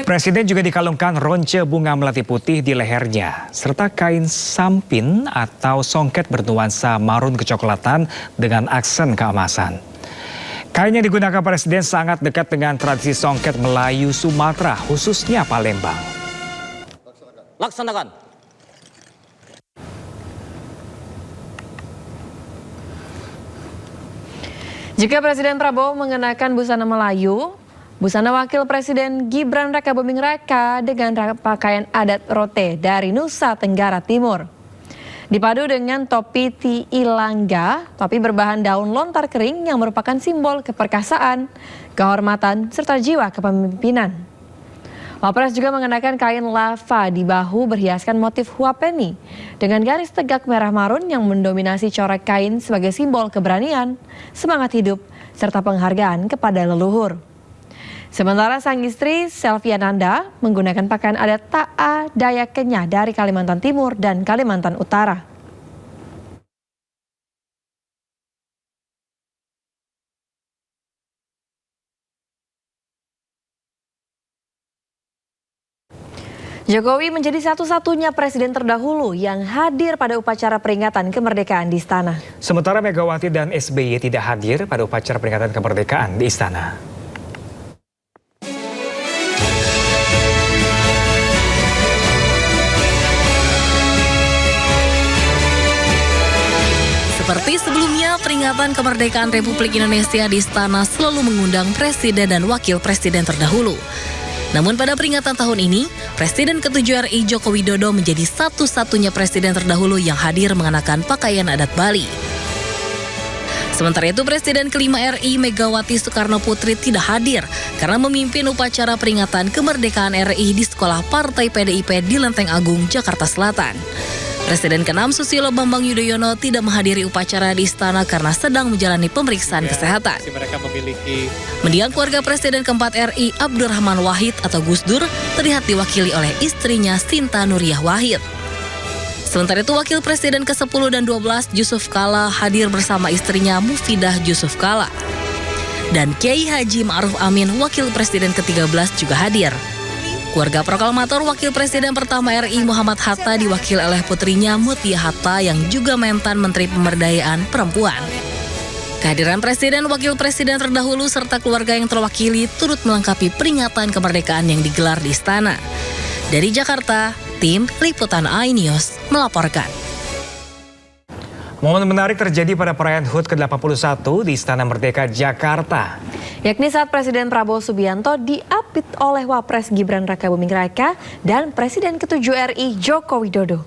Presiden juga dikalungkan ronce bunga melati putih di lehernya, serta kain sampin atau songket bernuansa marun kecoklatan dengan aksen keemasan. Kain yang digunakan Presiden sangat dekat dengan tradisi songket Melayu Sumatera, khususnya Palembang. Laksanakan. Jika Presiden Prabowo mengenakan busana Melayu, busana Wakil Presiden Gibran Rakabuming Raka dengan pakaian adat Rote dari Nusa Tenggara Timur. Dipadu dengan topi Tiilangga, topi berbahan daun lontar kering yang merupakan simbol keperkasaan, kehormatan, serta jiwa kepemimpinan. Wapres juga mengenakan kain lava di bahu berhiaskan motif huapeni dengan garis tegak merah marun yang mendominasi corak kain sebagai simbol keberanian, semangat hidup, serta penghargaan kepada leluhur. Sementara sang istri Selviananda menggunakan pakaian adat Ta'a Dayak Kenyah dari Kalimantan Timur dan Kalimantan Utara. Jokowi menjadi satu-satunya presiden terdahulu yang hadir pada upacara peringatan kemerdekaan di Istana. Sementara Megawati dan SBY tidak hadir pada upacara peringatan kemerdekaan di Istana. Seperti sebelumnya, peringatan kemerdekaan Republik Indonesia di Istana selalu mengundang presiden dan wakil presiden terdahulu. Namun pada peringatan tahun ini, Presiden ke-7 RI Joko Widodo menjadi satu-satunya presiden terdahulu yang hadir mengenakan pakaian adat Bali. Sementara itu, Presiden ke-5 RI Megawati Soekarno Putri tidak hadir karena memimpin upacara peringatan kemerdekaan RI di Sekolah Partai PDIP di Lenteng Agung, Jakarta Selatan. Presiden ke-6 Susilo Bambang Yudhoyono tidak menghadiri upacara di Istana karena sedang menjalani pemeriksaan kesehatan. Mendiang keluarga Presiden ke-4 RI Abdurrahman Wahid atau Gus Dur terlihat diwakili oleh istrinya Sinta Nuriyah Wahid. Sementara itu Wakil Presiden ke-10 dan 12 Yusuf Kala hadir bersama istrinya Mufidah Yusuf Kala. Dan Kiai Haji Ma'ruf Amin Wakil Presiden ke-13 juga hadir. Keluarga proklamator Wakil Presiden pertama RI Muhammad Hatta diwakili oleh putrinya Mutia Hatta yang juga mantan Menteri Pemberdayaan Perempuan. Kehadiran Presiden, Wakil Presiden terdahulu serta keluarga yang terwakili turut melengkapi peringatan kemerdekaan yang digelar di Istana. Dari Jakarta, tim Liputan iNews melaporkan. Momen menarik terjadi pada perayaan HUT ke-81 di Istana Merdeka, Jakarta. Yakni saat Presiden Prabowo Subianto diapit oleh Wapres Gibran Rakabuming Raka dan Presiden ke-7 RI Joko Widodo.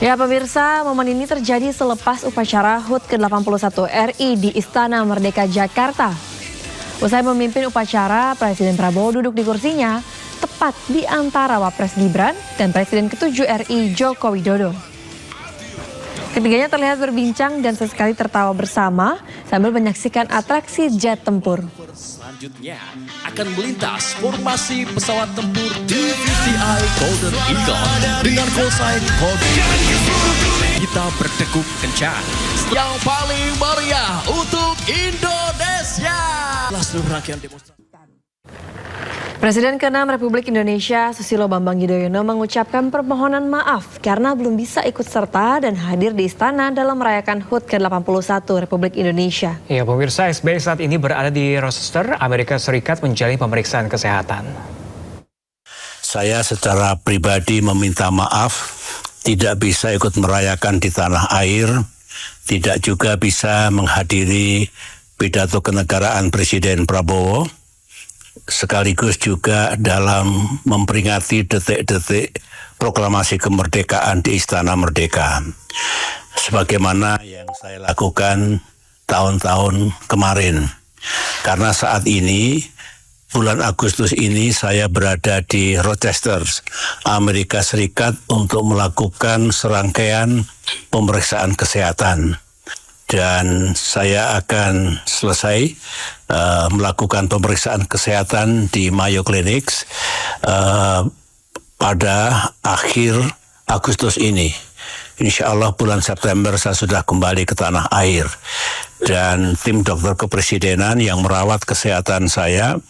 Ya pemirsa, momen ini terjadi selepas upacara HUT ke-81 RI di Istana Merdeka, Jakarta. Usai memimpin upacara, Presiden Prabowo duduk di kursinya tepat di antara Wapres Gibran dan Presiden ke-7 RI Joko Widodo. Ketiganya terlihat berbincang dan sesekali tertawa bersama sambil menyaksikan atraksi jet tempur. Selanjutnya akan melintas formasi pesawat tempur DVTI Golden Eagle dengan call sign kode. Kita berdegup kencang. Yang paling meriah untuk Indonesia. Seluruh rangkaian demonstrasi. Presiden ke-6 Republik Indonesia Susilo Bambang Yudhoyono mengucapkan permohonan maaf karena belum bisa ikut serta dan hadir di istana dalam merayakan HUT ke-81 Republik Indonesia. Ya pemirsa, SBY saat ini berada di Rochester, Amerika Serikat menjalani pemeriksaan kesehatan. Saya secara pribadi meminta maaf tidak bisa ikut merayakan di tanah air, tidak juga bisa menghadiri pidato kenegaraan Presiden Prabowo, sekaligus juga dalam memperingati detik-detik proklamasi kemerdekaan di Istana Merdeka. Sebagaimana yang saya lakukan tahun-tahun kemarin. Karena saat ini, bulan Agustus ini saya berada di Rochester, Amerika Serikat untuk melakukan serangkaian pemeriksaan kesehatan. Dan saya akan selesai melakukan pemeriksaan kesehatan di Mayo Clinics pada akhir Agustus ini. Insya Allah bulan September saya sudah kembali ke tanah air. Dan tim dokter kepresidenan yang merawat kesehatan saya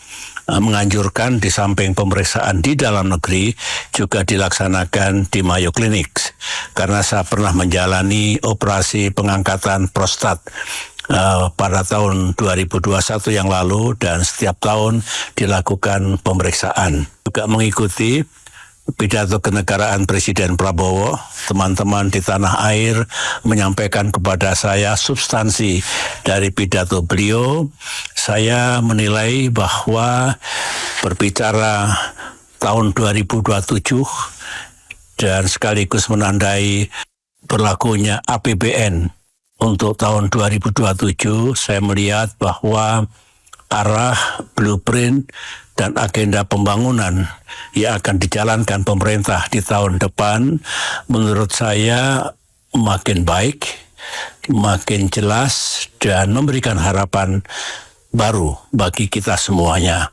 menganjurkan di samping pemeriksaan di dalam negeri juga dilaksanakan di Mayo Clinics. Karena saya pernah menjalani operasi pengangkatan prostat pada tahun 2021 yang lalu dan setiap tahun dilakukan pemeriksaan. Juga mengikuti pidato kenegaraan Presiden Prabowo, teman-teman di tanah air menyampaikan kepada saya substansi dari pidato beliau. Saya menilai bahwa berbicara tahun 2027 dan sekaligus menandai berlakunya APBN untuk tahun 2027, saya melihat bahwa arah blueprint dan agenda pembangunan yang akan dijalankan pemerintah di tahun depan menurut saya makin baik, makin jelas dan memberikan harapan baru bagi kita semuanya.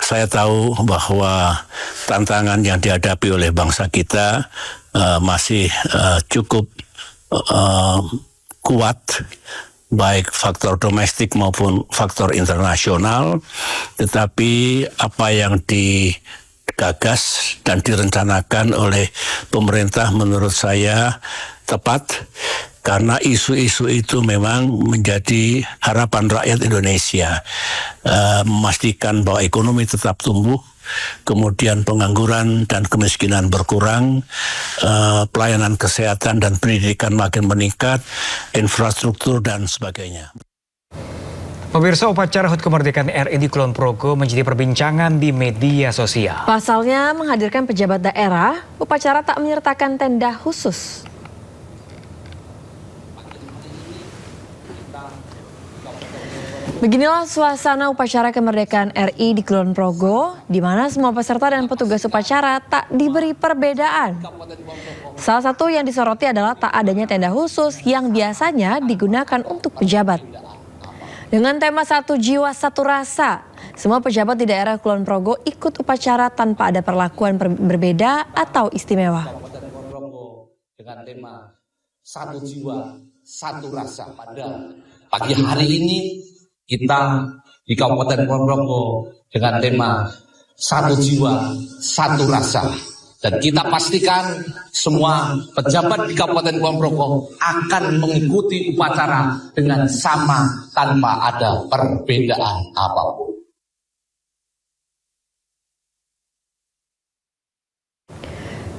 Saya tahu bahwa tantangan yang dihadapi oleh bangsa kita masih cukup kuat, baik faktor domestik maupun faktor internasional, tetapi apa yang digagas dan direncanakan oleh pemerintah menurut saya tepat, karena isu-isu itu memang menjadi harapan rakyat Indonesia, memastikan bahwa ekonomi tetap tumbuh, kemudian pengangguran dan kemiskinan berkurang, pelayanan kesehatan dan pendidikan makin meningkat, infrastruktur dan sebagainya. Pemirsa, upacara HUT kemerdekaan RI di Kulon Progo menjadi perbincangan di media sosial. Pasalnya menghadirkan pejabat daerah, upacara tak menyertakan tenda khusus. Beginilah suasana upacara kemerdekaan RI di Kulon Progo, di mana semua peserta dan petugas upacara tak diberi perbedaan. Salah satu yang disoroti adalah tak adanya tenda khusus yang biasanya digunakan untuk pejabat. Dengan tema Satu Jiwa Satu Rasa, semua pejabat di daerah Kulon Progo ikut upacara tanpa ada perlakuan berbeda atau istimewa. Dengan tema Satu Jiwa Satu Rasa, pada pagi hari ini kita di Kabupaten Kulon Progo dengan tema Satu Jiwa Satu Rasa. Dan kita pastikan semua pejabat di Kabupaten Kulon Progo akan mengikuti upacara dengan sama tanpa ada perbedaan apapun.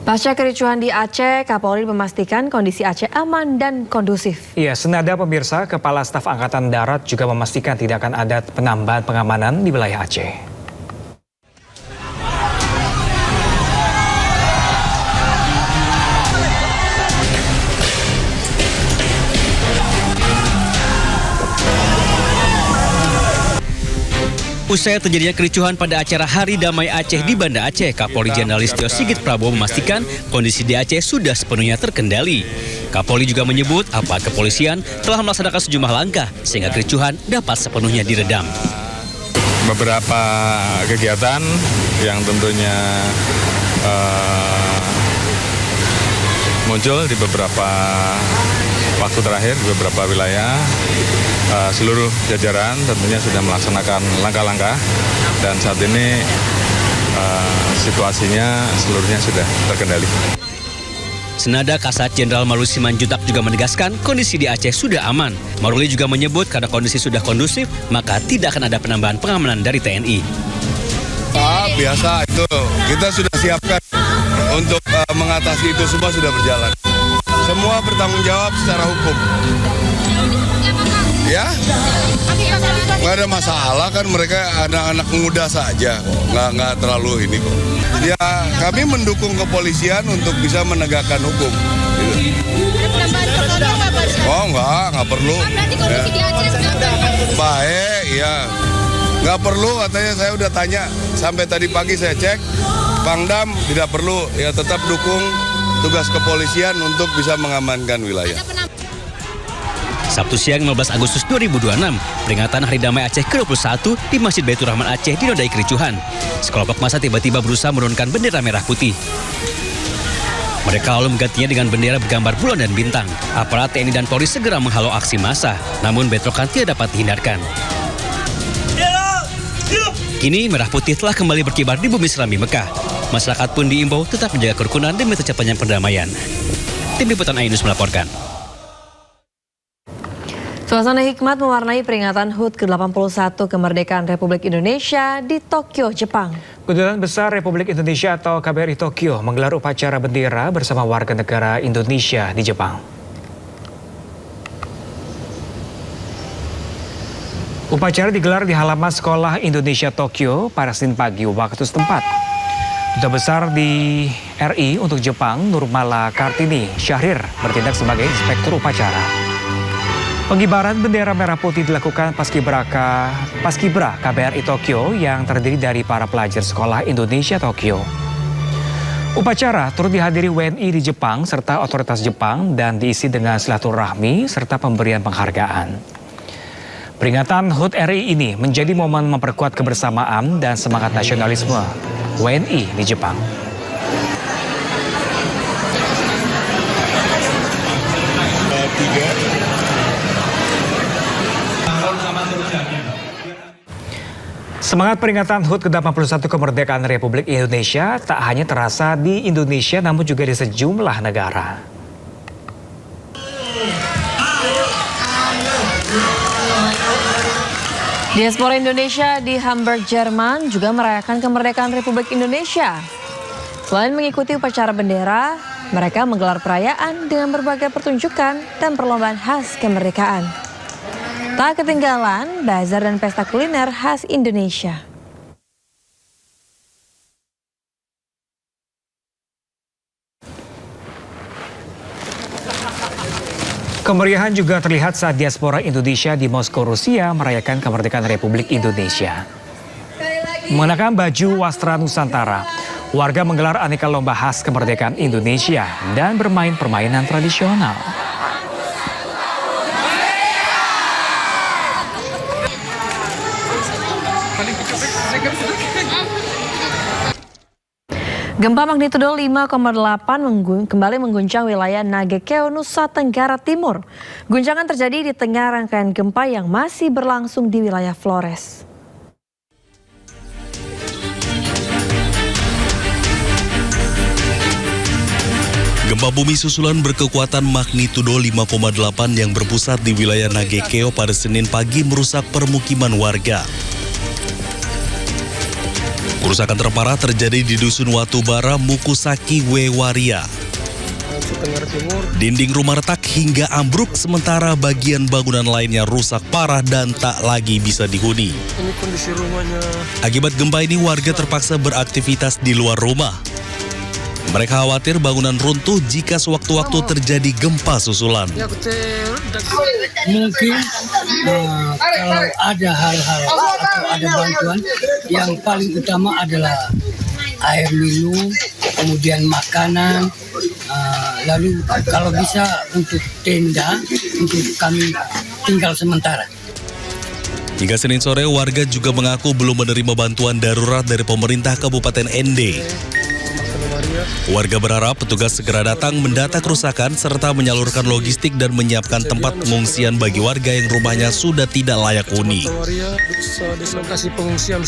Pasca kericuhan di Aceh, Kapolri memastikan kondisi Aceh aman dan kondusif. Iya, senada pemirsa, Kepala Staf Angkatan Darat juga memastikan tidak akan ada penambahan pengamanan di wilayah Aceh. Usai terjadinya kericuhan pada acara Hari Damai Aceh di Banda Aceh, Kapolri Jenderal Listio Sigit Prabowo memastikan kondisi di Aceh sudah sepenuhnya terkendali. Kapolri juga menyebut aparat kepolisian telah melaksanakan sejumlah langkah sehingga kericuhan dapat sepenuhnya diredam. Beberapa kegiatan yang tentunya muncul di beberapa waktu terakhir di beberapa wilayah. Seluruh jajaran tentunya sudah melaksanakan langkah-langkah dan saat ini situasinya seluruhnya sudah terkendali. Senada Kasat Jenderal Maruli Simanjuntak juga menegaskan kondisi di Aceh sudah aman. Maruli juga menyebut karena kondisi sudah kondusif, maka tidak akan ada penambahan pengamanan dari TNI. Biasa itu, kita sudah siapkan untuk mengatasi itu, semua sudah berjalan. Semua bertanggung jawab secara hukum. Ya, nggak ada masalah kan, mereka anak-anak muda saja, nggak terlalu ini kok. Ya, kami mendukung kepolisian untuk bisa menegakkan hukum. Oh nggak perlu. Ya. Baik, ya. Nggak perlu katanya, saya udah tanya, sampai tadi pagi saya cek, Pangdam tidak perlu, ya tetap dukung tugas kepolisian untuk bisa mengamankan wilayah. Sabtu siang 15 Agustus 2026, peringatan Hari Damai Aceh ke-21 di Masjid Baitur Rahman Aceh dinodai kericuhan. Sekelompok massa tiba-tiba berusaha menurunkan bendera merah putih. Mereka lalu menggantinya dengan bendera bergambar bulan dan bintang. Aparat TNI dan Polri segera menghalau aksi massa, namun bentrokan tidak dapat dihindarkan. Kini merah putih telah kembali berkibar di bumi Islami Mekah. Masyarakat pun diimbau tetap menjaga kerukunan demi tercapainya perdamaian. Tim Liputan iNews melaporkan. Suasana hikmat mewarnai peringatan HUT ke-81 kemerdekaan Republik Indonesia di Tokyo, Jepang. Kedutaan Besar Republik Indonesia atau KBRI Tokyo menggelar upacara bendera bersama warga negara Indonesia di Jepang. Upacara digelar di halaman Sekolah Indonesia Tokyo pada Senin pagi waktu setempat. Duta Besar di RI untuk Jepang, Nurmala Kartini Syahrir, bertindak sebagai inspektur upacara. Pengibaran bendera merah putih dilakukan Paskibra KBRI Tokyo yang terdiri dari para pelajar Sekolah Indonesia Tokyo. Upacara turut dihadiri WNI di Jepang serta otoritas Jepang dan diisi dengan silaturahmi serta pemberian penghargaan. Peringatan HUT RI ini menjadi momen memperkuat kebersamaan dan semangat nasionalisme WNI di Jepang. Semangat peringatan HUT ke-81 kemerdekaan Republik Indonesia tak hanya terasa di Indonesia namun juga di sejumlah negara. Diaspora Indonesia di Hamburg, Jerman juga merayakan kemerdekaan Republik Indonesia. Selain mengikuti upacara bendera, mereka menggelar perayaan dengan berbagai pertunjukan dan perlombaan khas kemerdekaan. Tak ketinggalan bazar dan pesta kuliner khas Indonesia. Kemeriahan juga terlihat saat diaspora Indonesia di Moskow, Rusia merayakan kemerdekaan Republik Indonesia. Mengenakan baju wastra Nusantara, warga menggelar aneka lomba khas kemerdekaan Indonesia dan bermain permainan tradisional. Gempa magnitudo 5,8 kembali mengguncang wilayah Nagekeo, Nusa Tenggara Timur. Guncangan terjadi di tengah rangkaian gempa yang masih berlangsung di wilayah Flores. Gempa bumi susulan berkekuatan magnitudo 5,8 yang berpusat di wilayah Nagekeo pada Senin pagi merusak permukiman warga. Kerusakan terparah terjadi di Dusun Watubara, Mukusaki, Wewaria. Dinding rumah retak hingga ambruk, sementara bagian bangunan lainnya rusak parah dan tak lagi bisa dihuni. Ini kondisi rumahnya. Akibat gempa ini warga terpaksa beraktivitas di luar rumah. Mereka khawatir bangunan runtuh jika sewaktu-waktu terjadi gempa susulan. Mungkin kalau ada hal-hal atau ada bantuan, yang paling utama adalah air minum, kemudian makanan, lalu kalau bisa untuk tenda untuk kami tinggal sementara. Hingga Senin sore, warga juga mengaku belum menerima bantuan darurat dari pemerintah Kabupaten Ende. Warga berharap petugas segera datang mendata kerusakan serta menyalurkan logistik dan menyiapkan tempat pengungsian bagi warga yang rumahnya sudah tidak layak huni.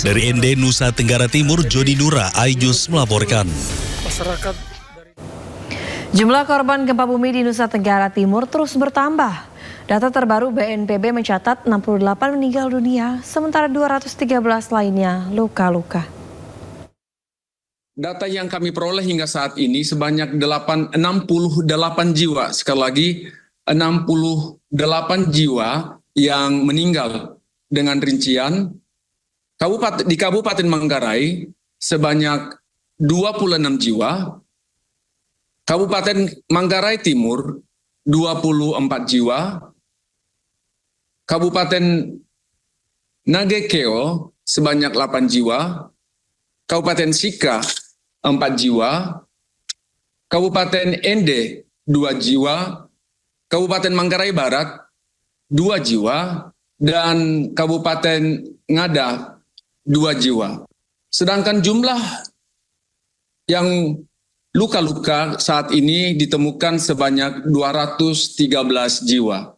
Dari Ende, Nusa Tenggara Timur, Jody Nura, iNews melaporkan. Jumlah korban gempa bumi di Nusa Tenggara Timur terus bertambah. Data terbaru BNPB mencatat 68 meninggal dunia, sementara 213 lainnya luka-luka. Data yang kami peroleh hingga saat ini sebanyak 68 jiwa. Sekali lagi, 68 jiwa yang meninggal, dengan rincian di Kabupaten Manggarai sebanyak 26 jiwa, Kabupaten Manggarai Timur 24 jiwa, Kabupaten Nagekeo sebanyak 8 jiwa, Kabupaten Sika 4 jiwa, Kabupaten Ende 2 jiwa, Kabupaten Manggarai Barat 2 jiwa, dan Kabupaten Ngada 2 jiwa. Sedangkan jumlah yang luka-luka saat ini ditemukan sebanyak 213 jiwa.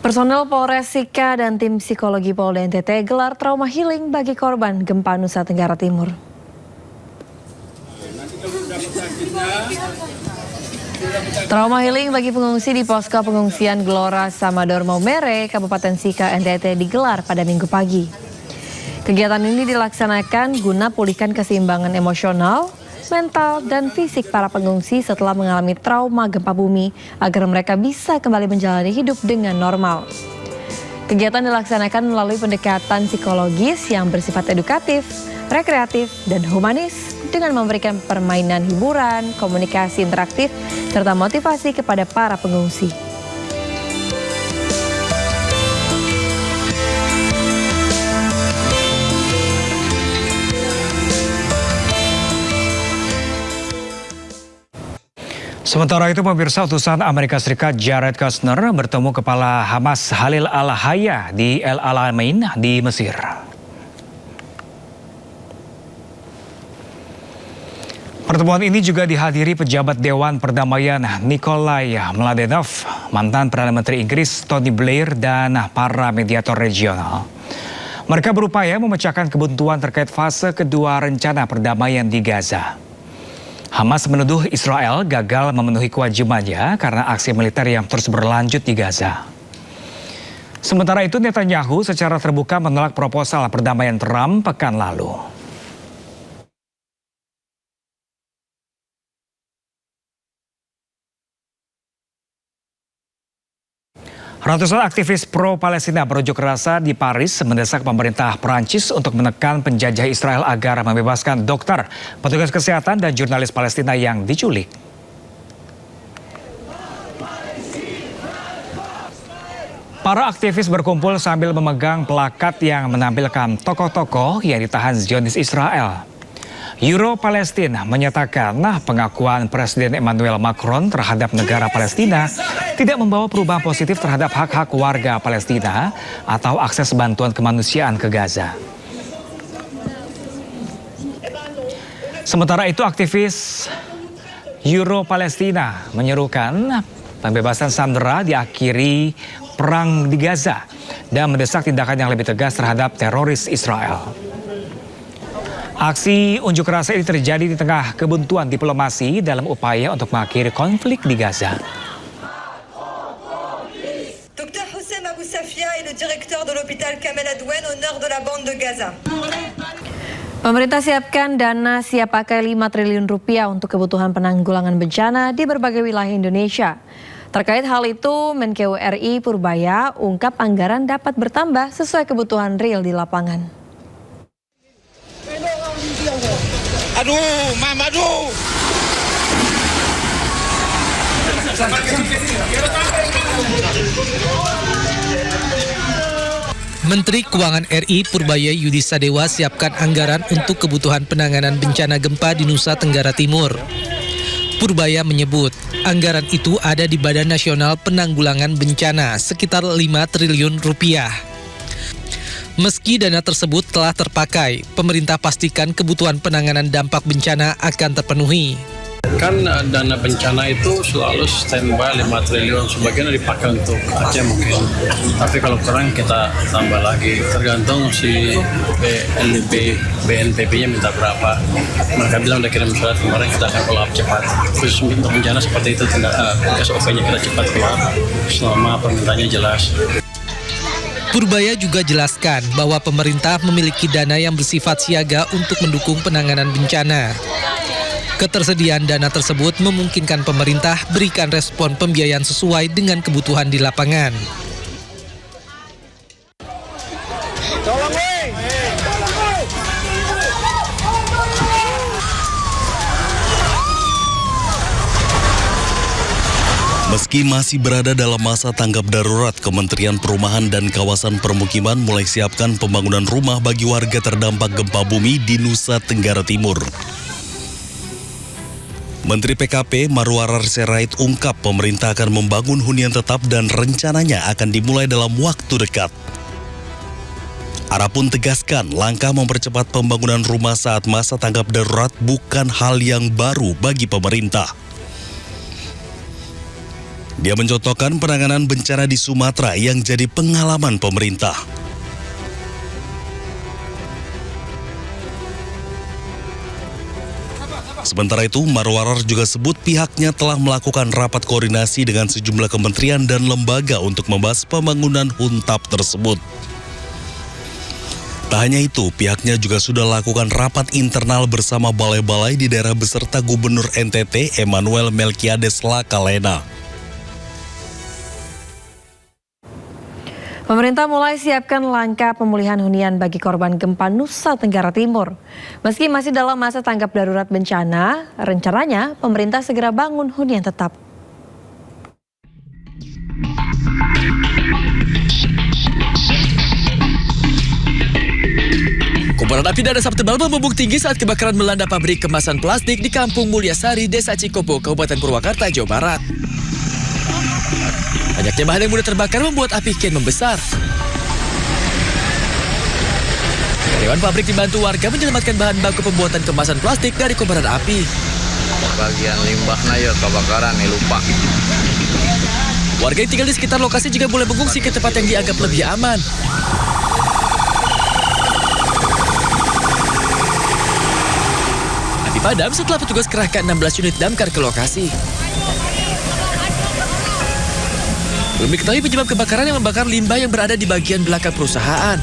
Personel Polres Sika dan tim psikologi Polda NTT gelar trauma healing bagi korban gempa Nusa Tenggara Timur. Trauma healing bagi pengungsi di posko pengungsian Gelora Samador Maumere, Kabupaten Sika, NTT digelar pada Minggu pagi. Kegiatan ini dilaksanakan guna pulihkan keseimbangan emosional, mental, dan fisik para pengungsi setelah mengalami trauma gempa bumi agar mereka bisa kembali menjalani hidup dengan normal. Kegiatan dilaksanakan melalui pendekatan psikologis yang bersifat edukatif, rekreatif, dan humanis dengan memberikan permainan hiburan, komunikasi interaktif, serta motivasi kepada para pengungsi. Sementara itu, pemirsa, utusan Amerika Serikat Jared Kushner bertemu Kepala Hamas Khalil Al-Hayya di El Alamein di Mesir. Pertemuan ini juga dihadiri pejabat Dewan Perdamaian Nikolai Mladenov, mantan Perdana Menteri Inggris Tony Blair, dan para mediator regional. Mereka berupaya memecahkan kebuntuan terkait fase kedua rencana perdamaian di Gaza. Hamas menuduh Israel gagal memenuhi kewajibannya karena aksi militer yang terus berlanjut di Gaza. Sementara itu, Netanyahu secara terbuka menolak proposal perdamaian Trump pekan lalu. Ratusan aktivis pro-Palestina berunjuk rasa di Paris mendesak pemerintah Prancis untuk menekan penjajah Israel agar membebaskan dokter, petugas kesehatan, dan jurnalis Palestina yang diculik. Para aktivis berkumpul sambil memegang plakat yang menampilkan tokoh-tokoh yang ditahan Zionis Israel. Euro-Palestina menyatakan pengakuan Presiden Emmanuel Macron terhadap negara Palestina tidak membawa perubahan positif terhadap hak-hak warga Palestina atau akses bantuan kemanusiaan ke Gaza. Sementara itu, aktivis Euro-Palestina menyerukan pembebasan sandera diakhiri perang di Gaza dan mendesak tindakan yang lebih tegas terhadap teroris Israel. Aksi unjuk rasa ini terjadi di tengah kebuntuan diplomasi dalam upaya untuk mengakhiri konflik di Gaza. Dr Houssem Abou Safia est le directeur de l'hôpital Kamel Adwen au nord de la bande de Gaza. Pemerintah siapkan dana siap pakai 5 triliun rupiah untuk kebutuhan penanggulangan bencana di berbagai wilayah Indonesia. Terkait hal itu, Menkeu RI Purbaya ungkap anggaran dapat bertambah sesuai kebutuhan real di lapangan. Aduh, Mama, aduh. Menteri Keuangan RI Purbaya Yudi Sadewa siapkan anggaran untuk kebutuhan penanganan bencana gempa di Nusa Tenggara Timur. Purbaya menyebut anggaran itu ada di Badan Nasional Penanggulangan Bencana sekitar 5 triliun rupiah. Meski dana tersebut telah terpakai, pemerintah pastikan kebutuhan penanganan dampak bencana akan terpenuhi. Kan dana bencana itu selalu standby 5 triliun, sebagian dipakai untuk Aceh mungkin. Tapi kalau kurang kita tambah lagi, tergantung si BNPB-nya minta berapa. Mereka bilang udah kirim surat kemarin, kita akan follow up cepat. Khusus untuk bencana seperti itu, SOP-nya kita cepat keluar selama permintaannya jelas. Purbaya juga jelaskan bahwa pemerintah memiliki dana yang bersifat siaga untuk mendukung penanganan bencana. Ketersediaan dana tersebut memungkinkan pemerintah berikan respon pembiayaan sesuai dengan kebutuhan di lapangan. Meski masih berada dalam masa tanggap darurat, Kementerian Perumahan dan Kawasan Permukiman mulai siapkan pembangunan rumah bagi warga terdampak gempa bumi di Nusa Tenggara Timur. Menteri PKP Marwarar Sirait ungkap pemerintah akan membangun hunian tetap dan rencananya akan dimulai dalam waktu dekat. Ara pun tegaskan langkah mempercepat pembangunan rumah saat masa tanggap darurat bukan hal yang baru bagi pemerintah. Dia mencontohkan penanganan bencana di Sumatera yang jadi pengalaman pemerintah. Sementara itu, Marwarar juga sebut pihaknya telah melakukan rapat koordinasi dengan sejumlah kementerian dan lembaga untuk membahas pembangunan huntap tersebut. Tak hanya itu, pihaknya juga sudah lakukan rapat internal bersama balai-balai di daerah beserta Gubernur NTT Emmanuel Melkiades Lakalena. Pemerintah mulai siapkan langkah pemulihan hunian bagi korban gempa Nusa Tenggara Timur. Meski masih dalam masa tanggap darurat bencana, rencananya pemerintah segera bangun hunian tetap. Kobaran api dan asap tebal membumbung tinggi saat kebakaran melanda pabrik kemasan plastik di Kampung Mulyasari, Desa Cikopo, Kabupaten Purwakarta, Jawa Barat. Banyaknya bahan yang mudah terbakar membuat api kian membesar. Karyawan pabrik dibantu warga menyelamatkan bahan baku pembuatan kemasan plastik dari kobaran api. Bagian limbahnya ya kebakaran nih lupa. Warga yang tinggal di sekitar lokasi juga boleh mengungsi ke tempat yang dianggap lebih aman. Api padam setelah petugas kerahkan 16 unit damkar ke lokasi. Belum diketahui penyebab kebakaran yang membakar limbah yang berada di bagian belakang perusahaan.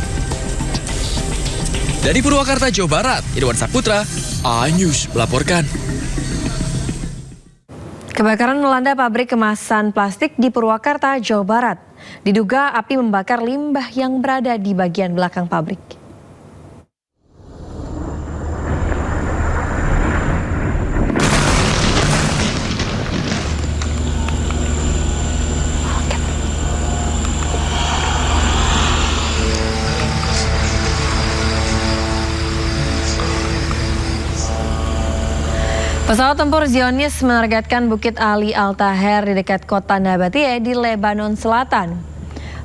Dari Purwakarta, Jawa Barat, Irwan Saputra, iNews melaporkan. Kebakaran melanda pabrik kemasan plastik di Purwakarta, Jawa Barat. Diduga api membakar limbah yang berada di bagian belakang pabrik. Pesawat tempur Zionis menargetkan Bukit Ali Al-Taher di dekat kota Nabatie di Lebanon Selatan.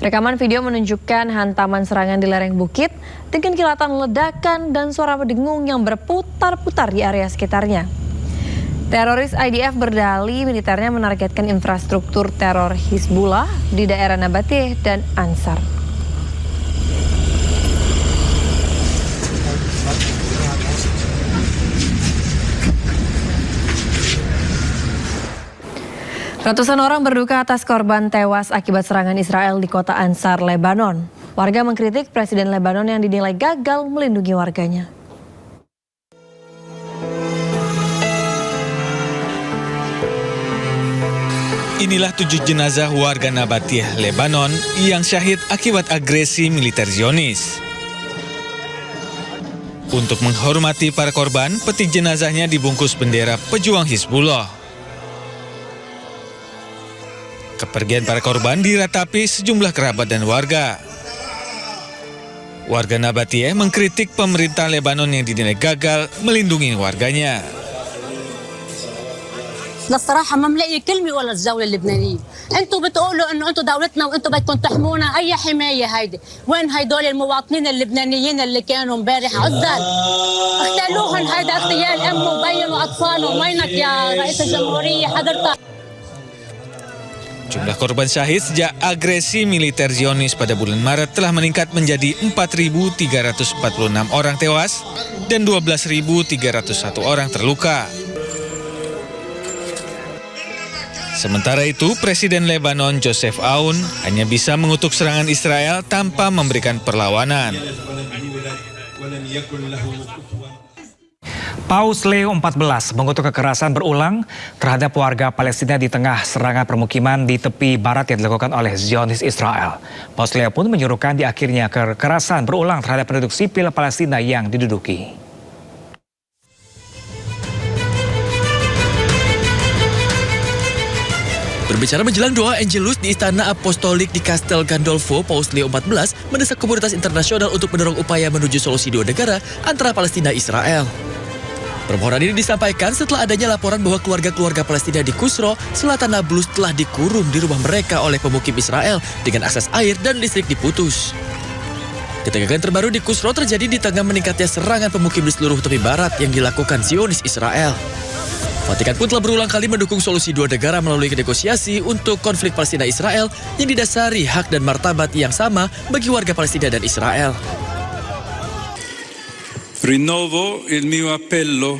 Rekaman video menunjukkan hantaman serangan di lereng bukit dengan kilatan ledakan dan suara dengung yang berputar-putar di area sekitarnya. Teroris IDF berdalih militernya menargetkan infrastruktur teror Hizbullah di daerah Nabatie dan Ansar. Ratusan orang berduka atas korban tewas akibat serangan Israel di kota Ansar, Lebanon. Warga mengkritik Presiden Lebanon yang dinilai gagal melindungi warganya. Inilah 7 jenazah warga Nabatiyah, Lebanon yang syahid akibat agresi militer Zionis. Untuk menghormati para korban, peti jenazahnya dibungkus bendera pejuang Hizbullah. Kepergian para korban diratapi sejumlah kerabat dan warga. Warga Nabatiyah mengkritik pemerintah Lebanon yang dinilai gagal melindungi warganya. للصراحة ما ملاقي كلمة ولا الجولة اللبنانية، انتم بتقولوا انه انتم دولتنا وانتم بدكم تحمونا، اي حماية هيدي؟ وين هيدول المواطنين اللبنانيين اللي كانوا امبارح عزل؟ اغتالوهم، هيدا اغتيال ام وبين واطفالهم، وينك يا رئيس الجمهورية حضرتك؟ Jumlah korban syahid sejak agresi militer Zionis pada bulan Maret telah meningkat menjadi 4.346 orang tewas dan 12.301 orang terluka. Sementara itu, Presiden Lebanon Joseph Aoun hanya bisa mengutuk serangan Israel tanpa memberikan perlawanan. Paus Leo XIV mengutuk kekerasan berulang terhadap warga Palestina di tengah serangan permukiman di tepi barat yang dilakukan oleh Zionis Israel. Paus Leo pun menyuruhkan di akhirnya kekerasan berulang terhadap penduduk sipil Palestina yang diduduki. Berbicara menjelang doa Angelus di Istana Apostolik di Castel Gandolfo, Paus Leo XIV mendesak komunitas internasional untuk mendorong upaya menuju solusi dua negara antara Palestina dan Israel. Permohonan ini disampaikan setelah adanya laporan bahwa keluarga-keluarga Palestina di Kusro, selatan Nablus telah dikurung di rumah mereka oleh pemukim Israel dengan akses air dan listrik diputus. Ketegangan terbaru di Kusro terjadi di tengah meningkatnya serangan pemukim di seluruh tepi barat yang dilakukan Zionis Israel. Vatikan pun telah berulang kali mendukung solusi dua negara melalui negosiasi untuk konflik Palestina-Israel yang didasari hak dan martabat yang sama bagi warga Palestina dan Israel. Rinnovo il mio appello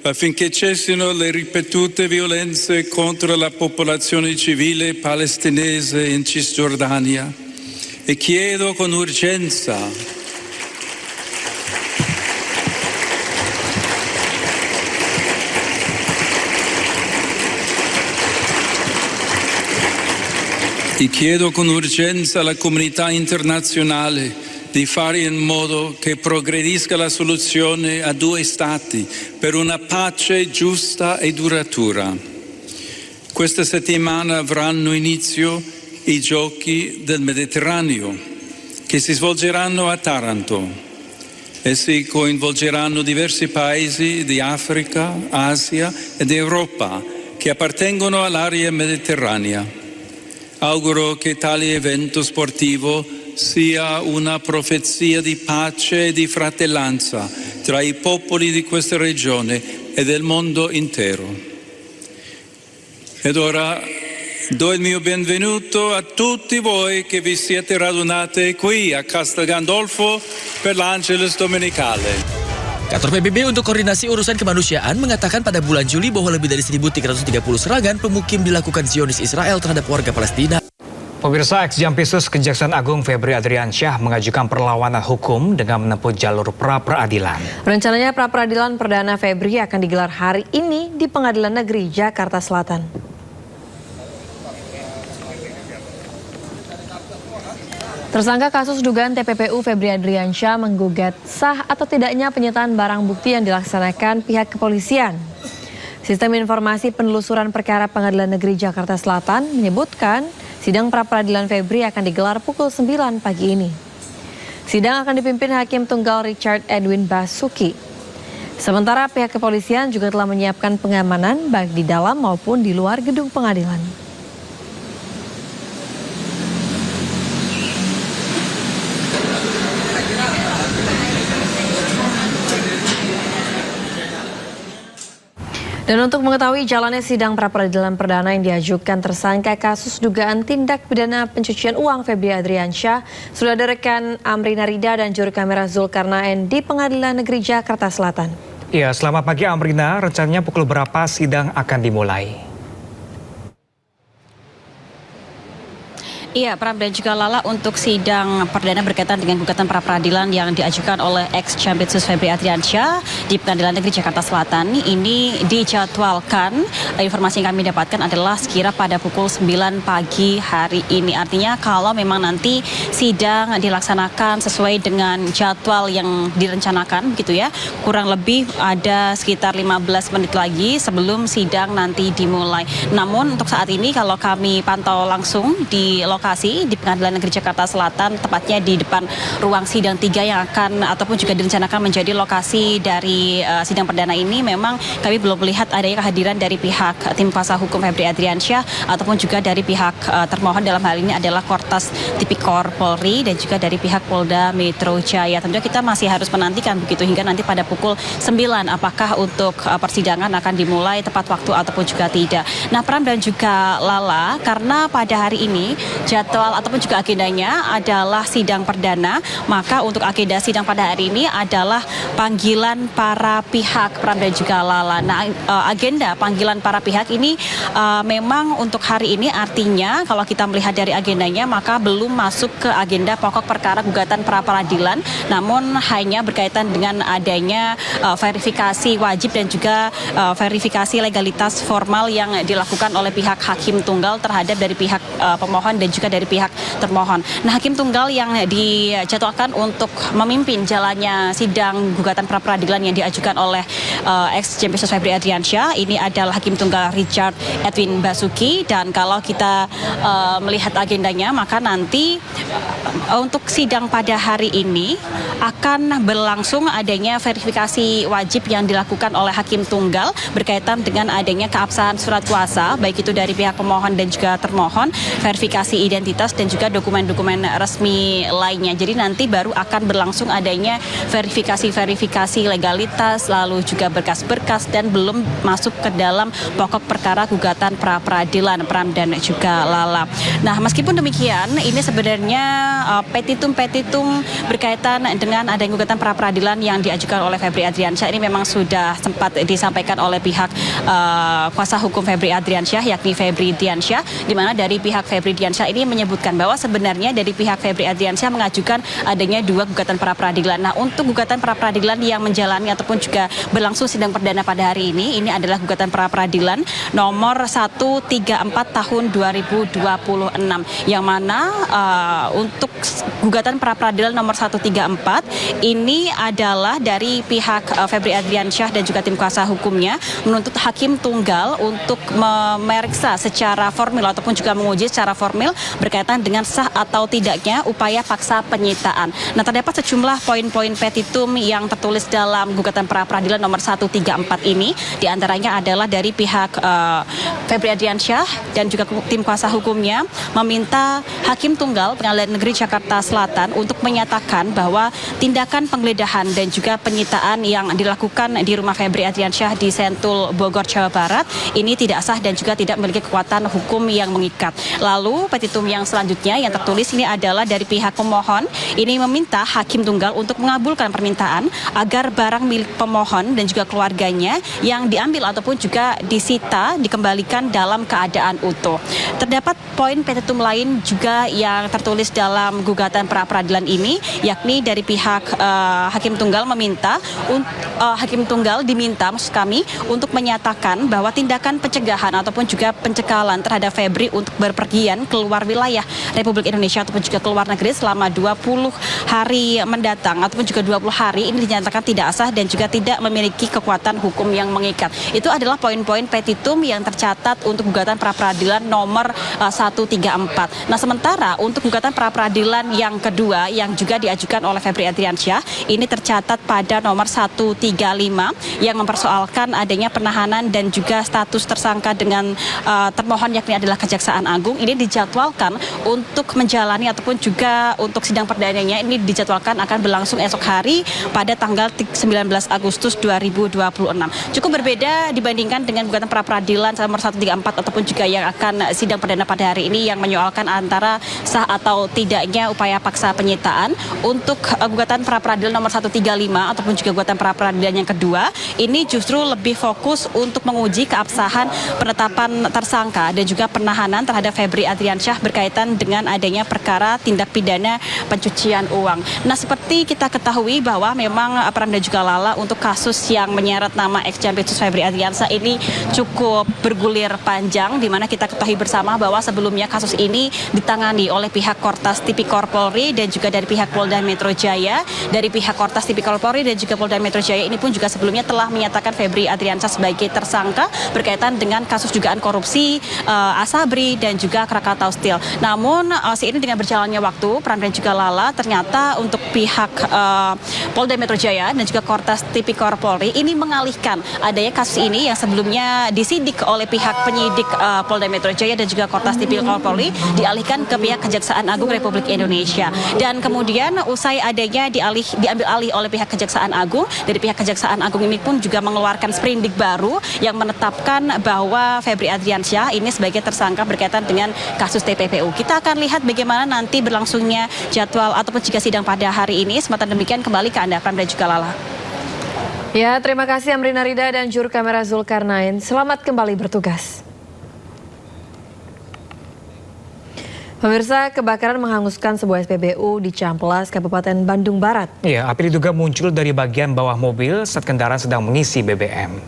affinché cessino le ripetute violenze contro la popolazione civile palestinese in Cisgiordania e chiedo con urgenza alla comunità internazionale di fare in modo che progredisca la soluzione a due stati per una pace giusta e duratura. Questa settimana avranno inizio i Giochi del Mediterraneo, che si svolgeranno a Taranto. Essi coinvolgeranno diversi paesi di Africa, Asia ed Europa che appartengono all'area mediterranea. Auguro che tale evento sportivo sia una profezia di pace e di fratellanza tra i popoli di questa regione e del mondo intero. Ed ora do il mio benvenuto a tutti voi che vi siete radunati qui a Castel Gandolfo per l'Angelus Domenicale. Kantor PBB untuk koordinasi urusan kemanusiaan mengatakan pada bulan Juli bahwa lebih dari 1.330 serangan pemukim dilakukan Zionis Israel terhadap warga Palestina. Pemirsa, ex-Jampisus Kejaksaan Agung Febri Adriansyah mengajukan perlawanan hukum dengan menempuh jalur pra-peradilan. Rencananya pra-peradilan perdana Febri akan digelar hari ini di Pengadilan Negeri Jakarta Selatan. Tersangka kasus dugaan TPPU Febri Adriansyah menggugat sah atau tidaknya penyitaan barang bukti yang dilaksanakan pihak kepolisian. Sistem Informasi Penelusuran Perkara Pengadilan Negeri Jakarta Selatan menyebutkan sidang pra-peradilan Febri akan digelar pukul 9 pagi ini. Sidang akan dipimpin Hakim Tunggal Richard Edwin Basuki. Sementara pihak kepolisian juga telah menyiapkan pengamanan baik di dalam maupun di luar gedung pengadilan. Dan untuk mengetahui jalannya sidang pra-peradilan perdana yang diajukan tersangka kasus dugaan tindak pidana pencucian uang Febri Adriansyah, sudah ada rekan Amri Narida dan juru kamera Zulkarnaen di Pengadilan Negeri Jakarta Selatan. Ya, selamat pagi Amrina. Rencananya pukul berapa sidang akan dimulai? Iya, Pram dan juga Lala, untuk sidang perdana berkaitan dengan gugatan pra-peradilan yang diajukan oleh ex-champion Febri Adriansyah di Pengadilan Negeri Jakarta Selatan ini dijadwalkan, informasi yang kami dapatkan adalah sekira pada pukul 9 pagi hari ini. Artinya kalau memang nanti sidang dilaksanakan sesuai dengan jadwal yang direncanakan begitu ya, kurang lebih ada sekitar 15 menit lagi sebelum sidang nanti dimulai. Namun untuk saat ini kalau kami pantau langsung di lokasi di Pengadilan Negeri Jakarta Selatan, tepatnya di depan ruang sidang 3 yang akan ataupun juga direncanakan menjadi lokasi dari sidang perdana ini, memang kami belum melihat adanya kehadiran dari pihak tim kuasa hukum Febri Adriansyah ataupun juga dari pihak termohon, dalam hal ini adalah Kortas Tipikor Polri dan juga dari pihak Polda Metro Jaya. Tentunya kita masih harus menantikan begitu hingga nanti pada pukul 9 apakah untuk persidangan akan dimulai tepat waktu ataupun juga tidak. Nah, Pram dan juga Lala, karena pada hari ini jadwal ataupun juga agendanya adalah sidang perdana, maka untuk agenda sidang pada hari ini adalah panggilan para pihak, Pram dan juga Lala. Nah, agenda panggilan para pihak ini memang untuk hari ini artinya kalau kita melihat dari agendanya maka belum masuk ke agenda pokok perkara gugatan pra-peradilan, namun hanya berkaitan dengan adanya verifikasi wajib dan juga verifikasi legalitas formal yang dilakukan oleh pihak hakim tunggal terhadap dari pihak pemohon dan juga dari pihak termohon. Nah, hakim tunggal yang dijadwalkan untuk memimpin jalannya sidang gugatan pra-peradilan yang diajukan oleh ex-champion Febri Adriansyah ini adalah hakim tunggal Richard Edwin Basuki, dan kalau kita melihat agendanya maka nanti untuk sidang pada hari ini akan berlangsung adanya verifikasi wajib yang dilakukan oleh hakim tunggal berkaitan dengan adanya keabsahan surat kuasa baik itu dari pihak pemohon dan juga termohon, verifikasi identitas dan juga dokumen-dokumen resmi lainnya. Jadi nanti baru akan berlangsung adanya verifikasi legalitas, lalu juga berkas-berkas, dan belum masuk ke dalam pokok perkara gugatan pra-peradilan, Pram dan juga Lala. Nah, meskipun demikian, ini sebenarnya petitum berkaitan dengan adanya gugatan pra-peradilan yang diajukan oleh Febri Adriansyah ini memang sudah sempat disampaikan oleh pihak kuasa hukum Febri Adriansyah, yakni Febri Diansyah, di mana dari pihak Febri Diansyah ini menyebutkan bahwa sebenarnya dari pihak Febri Adriansyah mengajukan adanya 2 gugatan pra-peradilan. Nah, untuk gugatan pra-peradilan yang menjalani ataupun juga berlangsung sidang perdana pada hari ini adalah gugatan pra-peradilan nomor 134 tahun 2026, yang mana untuk gugatan pra-peradilan nomor 134 ini adalah dari pihak Febri Adriansyah dan juga tim kuasa hukumnya menuntut hakim tunggal untuk memeriksa secara formil ataupun juga menguji secara formil berkaitan dengan sah atau tidaknya upaya paksa penyitaan. Nah, terdapat sejumlah poin-poin petitum yang tertulis dalam gugatan pra-peradilan nomor 134 ini, diantaranya adalah dari pihak Febri Adriansyah dan juga tim kuasa hukumnya meminta hakim tunggal Pengadilan Negeri Jakarta Selatan untuk menyatakan bahwa tindakan penggeledahan dan juga penyitaan yang dilakukan di rumah Febri Adriansyah di Sentul, Bogor, Jawa Barat ini tidak sah dan juga tidak memiliki kekuatan hukum yang mengikat. Lalu petitum yang selanjutnya yang tertulis ini adalah dari pihak pemohon, ini meminta hakim tunggal untuk mengabulkan permintaan agar barang milik pemohon dan juga keluarganya yang diambil ataupun juga disita dikembalikan dalam keadaan utuh. Terdapat poin petitum lain juga yang tertulis dalam gugatan pra-peradilan ini, yakni dari pihak hakim tunggal diminta maksud kami untuk menyatakan bahwa tindakan pencegahan ataupun juga pencekalan terhadap Febri untuk berpergian keluar wilayah Republik Indonesia ataupun juga keluar negeri selama 20 hari mendatang ataupun juga 20 hari ini dinyatakan tidak sah dan juga tidak memiliki kekuatan hukum yang mengikat. Itu adalah poin-poin petitum yang tercatat untuk gugatan pra-peradilan nomor 134. Nah, sementara untuk gugatan pra-peradilan yang kedua yang juga diajukan oleh Febri Adriansyah ini tercatat pada nomor 135 yang mempersoalkan adanya penahanan dan juga status tersangka dengan termohon yakni adalah Kejaksaan Agung. Ini dijadwalkan untuk menjalani ataupun juga untuk sidang perdananya ini dijadwalkan akan berlangsung esok hari pada tanggal 19 Agustus 2026. Cukup berbeda dibandingkan dengan gugatan pra-peradilan nomor 134 ataupun juga yang akan sidang perdana pada hari ini yang menyoalkan antara sah atau tidaknya upaya paksa penyitaan. Untuk gugatan pra-peradilan nomor 135 ataupun juga gugatan pra-peradilan yang kedua ini justru lebih fokus untuk menguji keabsahan penetapan tersangka dan juga penahanan terhadap Febri Adriansyah berkaitan dengan adanya perkara tindak pidana pencucian uang. Nah, seperti kita ketahui bahwa memang Pramda juga Lala untuk kasus yang menyeret nama ex-Jampitsus Febri Adriansyah ini cukup bergulir panjang, di mana kita ketahui bersama bahwa sebelumnya kasus ini ditangani oleh pihak Kortas Tipikor Polri dan juga dari pihak Polda Metro Jaya. Dari pihak Kortas Tipikor Polri dan juga Polda Metro Jaya ini pun juga sebelumnya telah menyatakan Febri Adriansyah sebagai tersangka berkaitan dengan kasus dugaan korupsi Asabri dan juga Krakatau Steel. Namun seiring dengan berjalannya waktu, Pramda juga Lala ternyata untuk pihak Polda Metro Jaya dan juga Kortas Tipikor Polri ini mengalihkan adanya kasus ini yang sebelumnya disidik oleh pihak penyidik Polda Metro Jaya dan juga Kortas Tipikor Polri dialihkan ke pihak Kejaksaan Agung Republik Indonesia. Dan kemudian usai adanya diambil alih oleh pihak Kejaksaan Agung, dari pihak Kejaksaan Agung ini pun juga mengeluarkan sprindik baru yang menetapkan bahwa Febri Adriansyah ini sebagai tersangka berkaitan dengan kasus TPPU. Kita akan lihat bagaimana nanti berlangsungnya jadwal ataupun jika sidang pada hari ini. Semata demikian kembali ke Anda, Pramda juga Lala. Ya, terima kasih Amrina Rida dan juru kamera Zulkarnain. Selamat kembali bertugas. Pemirsa, kebakaran menghanguskan sebuah SPBU di Ciamplas, Kabupaten Bandung Barat. Ya, api diduga muncul dari bagian bawah mobil saat kendaraan sedang mengisi BBM.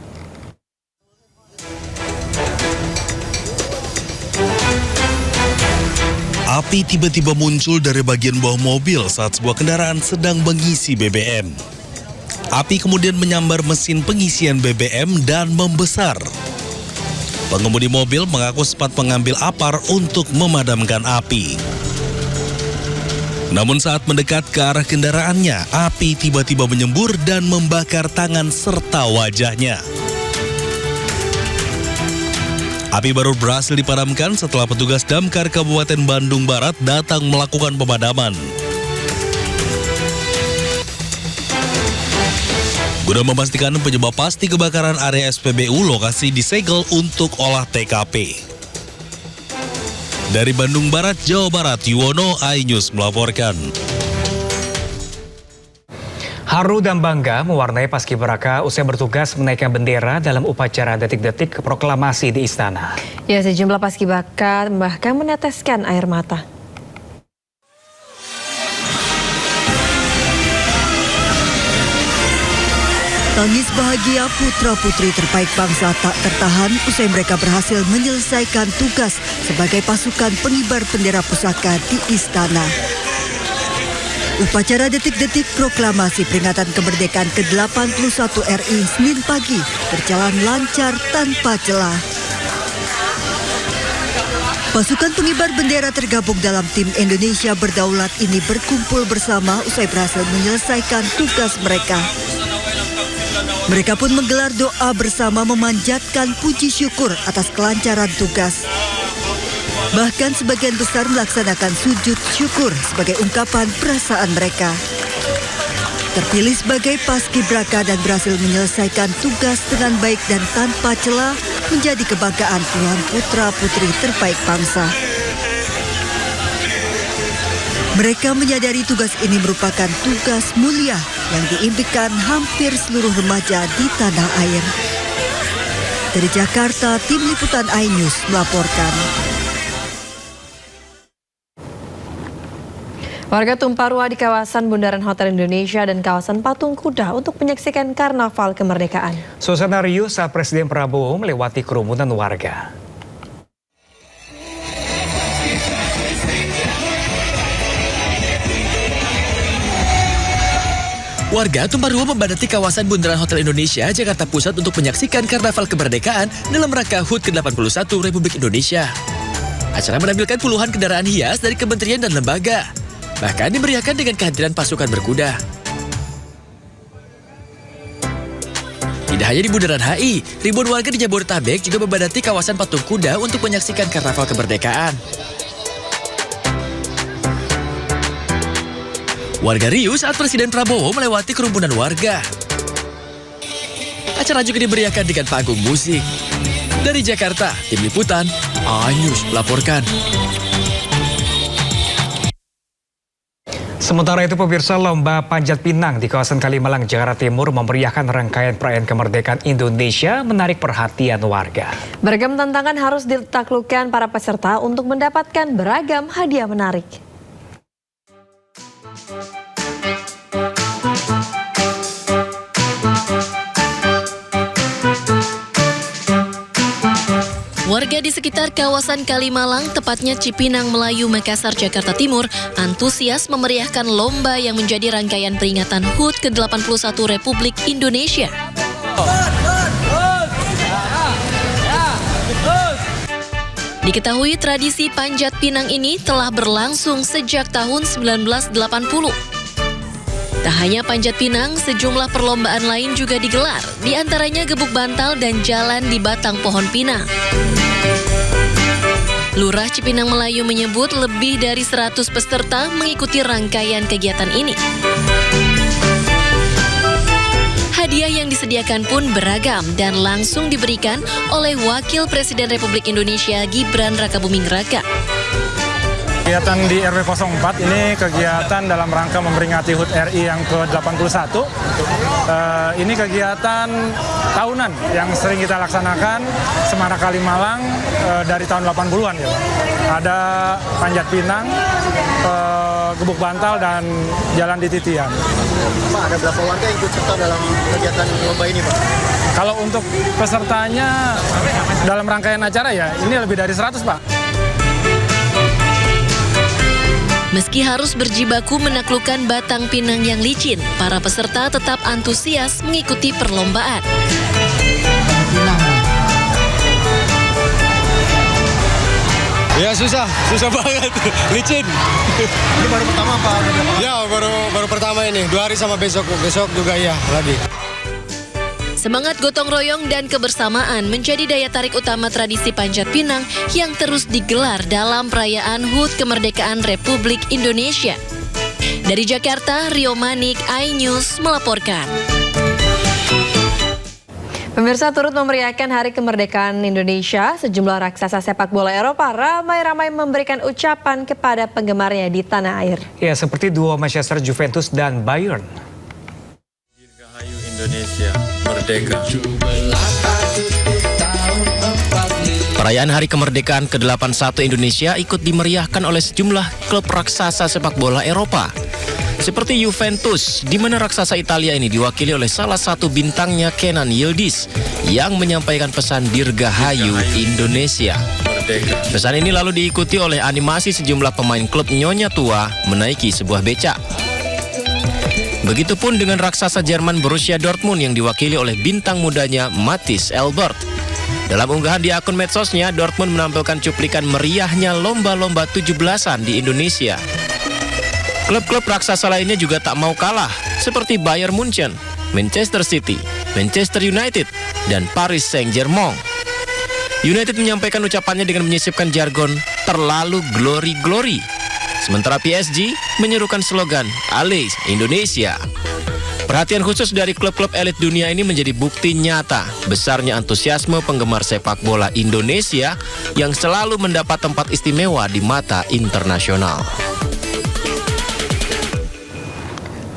Api tiba-tiba muncul dari bagian bawah mobil saat sebuah kendaraan sedang mengisi BBM. Api kemudian menyambar mesin pengisian BBM dan membesar. Pengemudi mobil mengaku sempat mengambil apar untuk memadamkan api. Namun saat mendekat ke arah kendaraannya, api tiba-tiba menyembur dan membakar tangan serta wajahnya. Api baru berhasil dipadamkan setelah petugas Damkar Kabupaten Bandung Barat datang melakukan pemadaman. Guna memastikan penyebab pasti kebakaran area SPBU, lokasi disegel untuk olah TKP. Dari Bandung Barat, Jawa Barat, Yuwono, iNews melaporkan. Haru dan bangga mewarnai paskibraka usai bertugas menaikkan bendera dalam upacara detik-detik proklamasi di Istana. Ya, sejumlah paskibraka bahkan meneteskan air mata. Tangis bahagia putra-putri terbaik bangsa tak tertahan usai mereka berhasil menyelesaikan tugas sebagai pasukan pengibar bendera pusaka di Istana. Upacara detik-detik proklamasi peringatan kemerdekaan ke-81 RI Senin pagi berjalan lancar tanpa celah. Pasukan pengibar bendera tergabung dalam tim Indonesia Berdaulat ini berkumpul bersama usai berhasil menyelesaikan tugas mereka. Mereka pun menggelar doa bersama memanjatkan puji syukur atas kelancaran tugas. Bahkan sebagian besar melaksanakan sujud syukur sebagai ungkapan perasaan mereka. Terpilih sebagai paskibraka dan berhasil menyelesaikan tugas dengan baik dan tanpa celah menjadi kebanggaan puluhan putra-putri terbaik bangsa. Mereka menyadari tugas ini merupakan tugas mulia yang diimpikan hampir seluruh remaja di tanah air. Dari Jakarta, tim liputan iNews melaporkan. Warga tumpah ruah di kawasan Bundaran Hotel Indonesia dan kawasan Patung Kuda untuk menyaksikan Karnaval Kemerdekaan. Suasana riuh saat Presiden Prabowo melewati kerumunan warga. Warga tumpah ruah membadati kawasan Bundaran Hotel Indonesia, Jakarta Pusat untuk menyaksikan Karnaval Kemerdekaan dalam rangka HUT ke-81 Republik Indonesia. Acara menampilkan puluhan kendaraan hias dari kementerian dan lembaga. Bahkan dimeriahkan dengan kehadiran pasukan berkuda. Tidak hanya di Bundaran HI, ribuan warga di Jabodetabek juga membadati kawasan Patung Kuda untuk menyaksikan Karnaval Kemerdekaan. Warga riuh saat Presiden Prabowo melewati kerumunan warga. Acara juga dimeriahkan dengan panggung musik. Dari Jakarta, tim liputan iNews melaporkan. Sementara itu pemirsa, lomba panjat pinang di kawasan Kalimalang, Jakarta Timur memeriahkan rangkaian perayaan kemerdekaan Indonesia, menarik perhatian warga. Beragam tantangan harus ditaklukkan para peserta untuk mendapatkan beragam hadiah menarik. Warga di sekitar kawasan Kalimalang, tepatnya Cipinang Melayu, Makassar, Jakarta Timur, antusias memeriahkan lomba yang menjadi rangkaian peringatan HUT ke-81 Republik Indonesia. Diketahui tradisi panjat pinang ini telah berlangsung sejak tahun 1980. Tak hanya panjat pinang, sejumlah perlombaan lain juga digelar, di antaranya gebuk bantal dan jalan di batang pohon pinang. Lurah Cipinang Melayu menyebut lebih dari 100 peserta mengikuti rangkaian kegiatan ini. Hadiah yang disediakan pun beragam dan langsung diberikan oleh Wakil Presiden Republik Indonesia Gibran Rakabuming Raka. Kegiatan di RW 04 ini kegiatan dalam rangka memperingati HUT RI yang ke-81. Ini kegiatan tahunan yang sering kita laksanakan Semarak Kalimalang dari tahun 80-an ya. Ada panjat pinang, gebuk bantal dan jalan di titian. Pak, ada berapa warga yang ikut serta dalam kegiatan lomba ini, Pak? Kalau untuk pesertanya dalam rangkaian acara ya, ini lebih dari 100, Pak. Meski harus berjibaku menaklukkan batang pinang yang licin, para peserta tetap antusias mengikuti perlombaan. Ya susah banget, licin. Ini baru pertama apa? Ya baru pertama ini, 2 hari sama besok juga ya lagi. Semangat gotong royong dan kebersamaan menjadi daya tarik utama tradisi panjat pinang yang terus digelar dalam perayaan HUT Kemerdekaan Republik Indonesia. Dari Jakarta, Rio Manik, iNews melaporkan. Pemirsa, turut memeriahkan Hari Kemerdekaan Indonesia, sejumlah raksasa sepak bola Eropa ramai-ramai memberikan ucapan kepada penggemarnya di tanah air. Ya, seperti duo Manchester Juventus dan Bayern. Indonesia merdeka. Perayaan Hari Kemerdekaan ke-81 Indonesia ikut dimeriahkan oleh sejumlah klub raksasa sepak bola Eropa. Seperti Juventus, di mana raksasa Italia ini diwakili oleh salah satu bintangnya Kenan Yildiz yang menyampaikan pesan Dirgahayu Indonesia. Pesan ini lalu diikuti oleh animasi sejumlah pemain klub nyonya tua menaiki sebuah becak. Begitupun dengan raksasa Jerman Borussia Dortmund yang diwakili oleh bintang mudanya Mathis Elbert. Dalam unggahan di akun medsosnya, Dortmund menampilkan cuplikan meriahnya lomba-lomba 17-an di Indonesia. Klub-klub raksasa lainnya juga tak mau kalah, seperti Bayern Munchen, Manchester City, Manchester United, dan Paris Saint-Germain. United menyampaikan ucapannya dengan menyisipkan jargon terlalu glory-glory. Sementara PSG menyerukan slogan Allez Indonesia. Perhatian khusus dari klub-klub elit dunia ini menjadi bukti nyata besarnya antusiasme penggemar sepak bola Indonesia yang selalu mendapat tempat istimewa di mata internasional.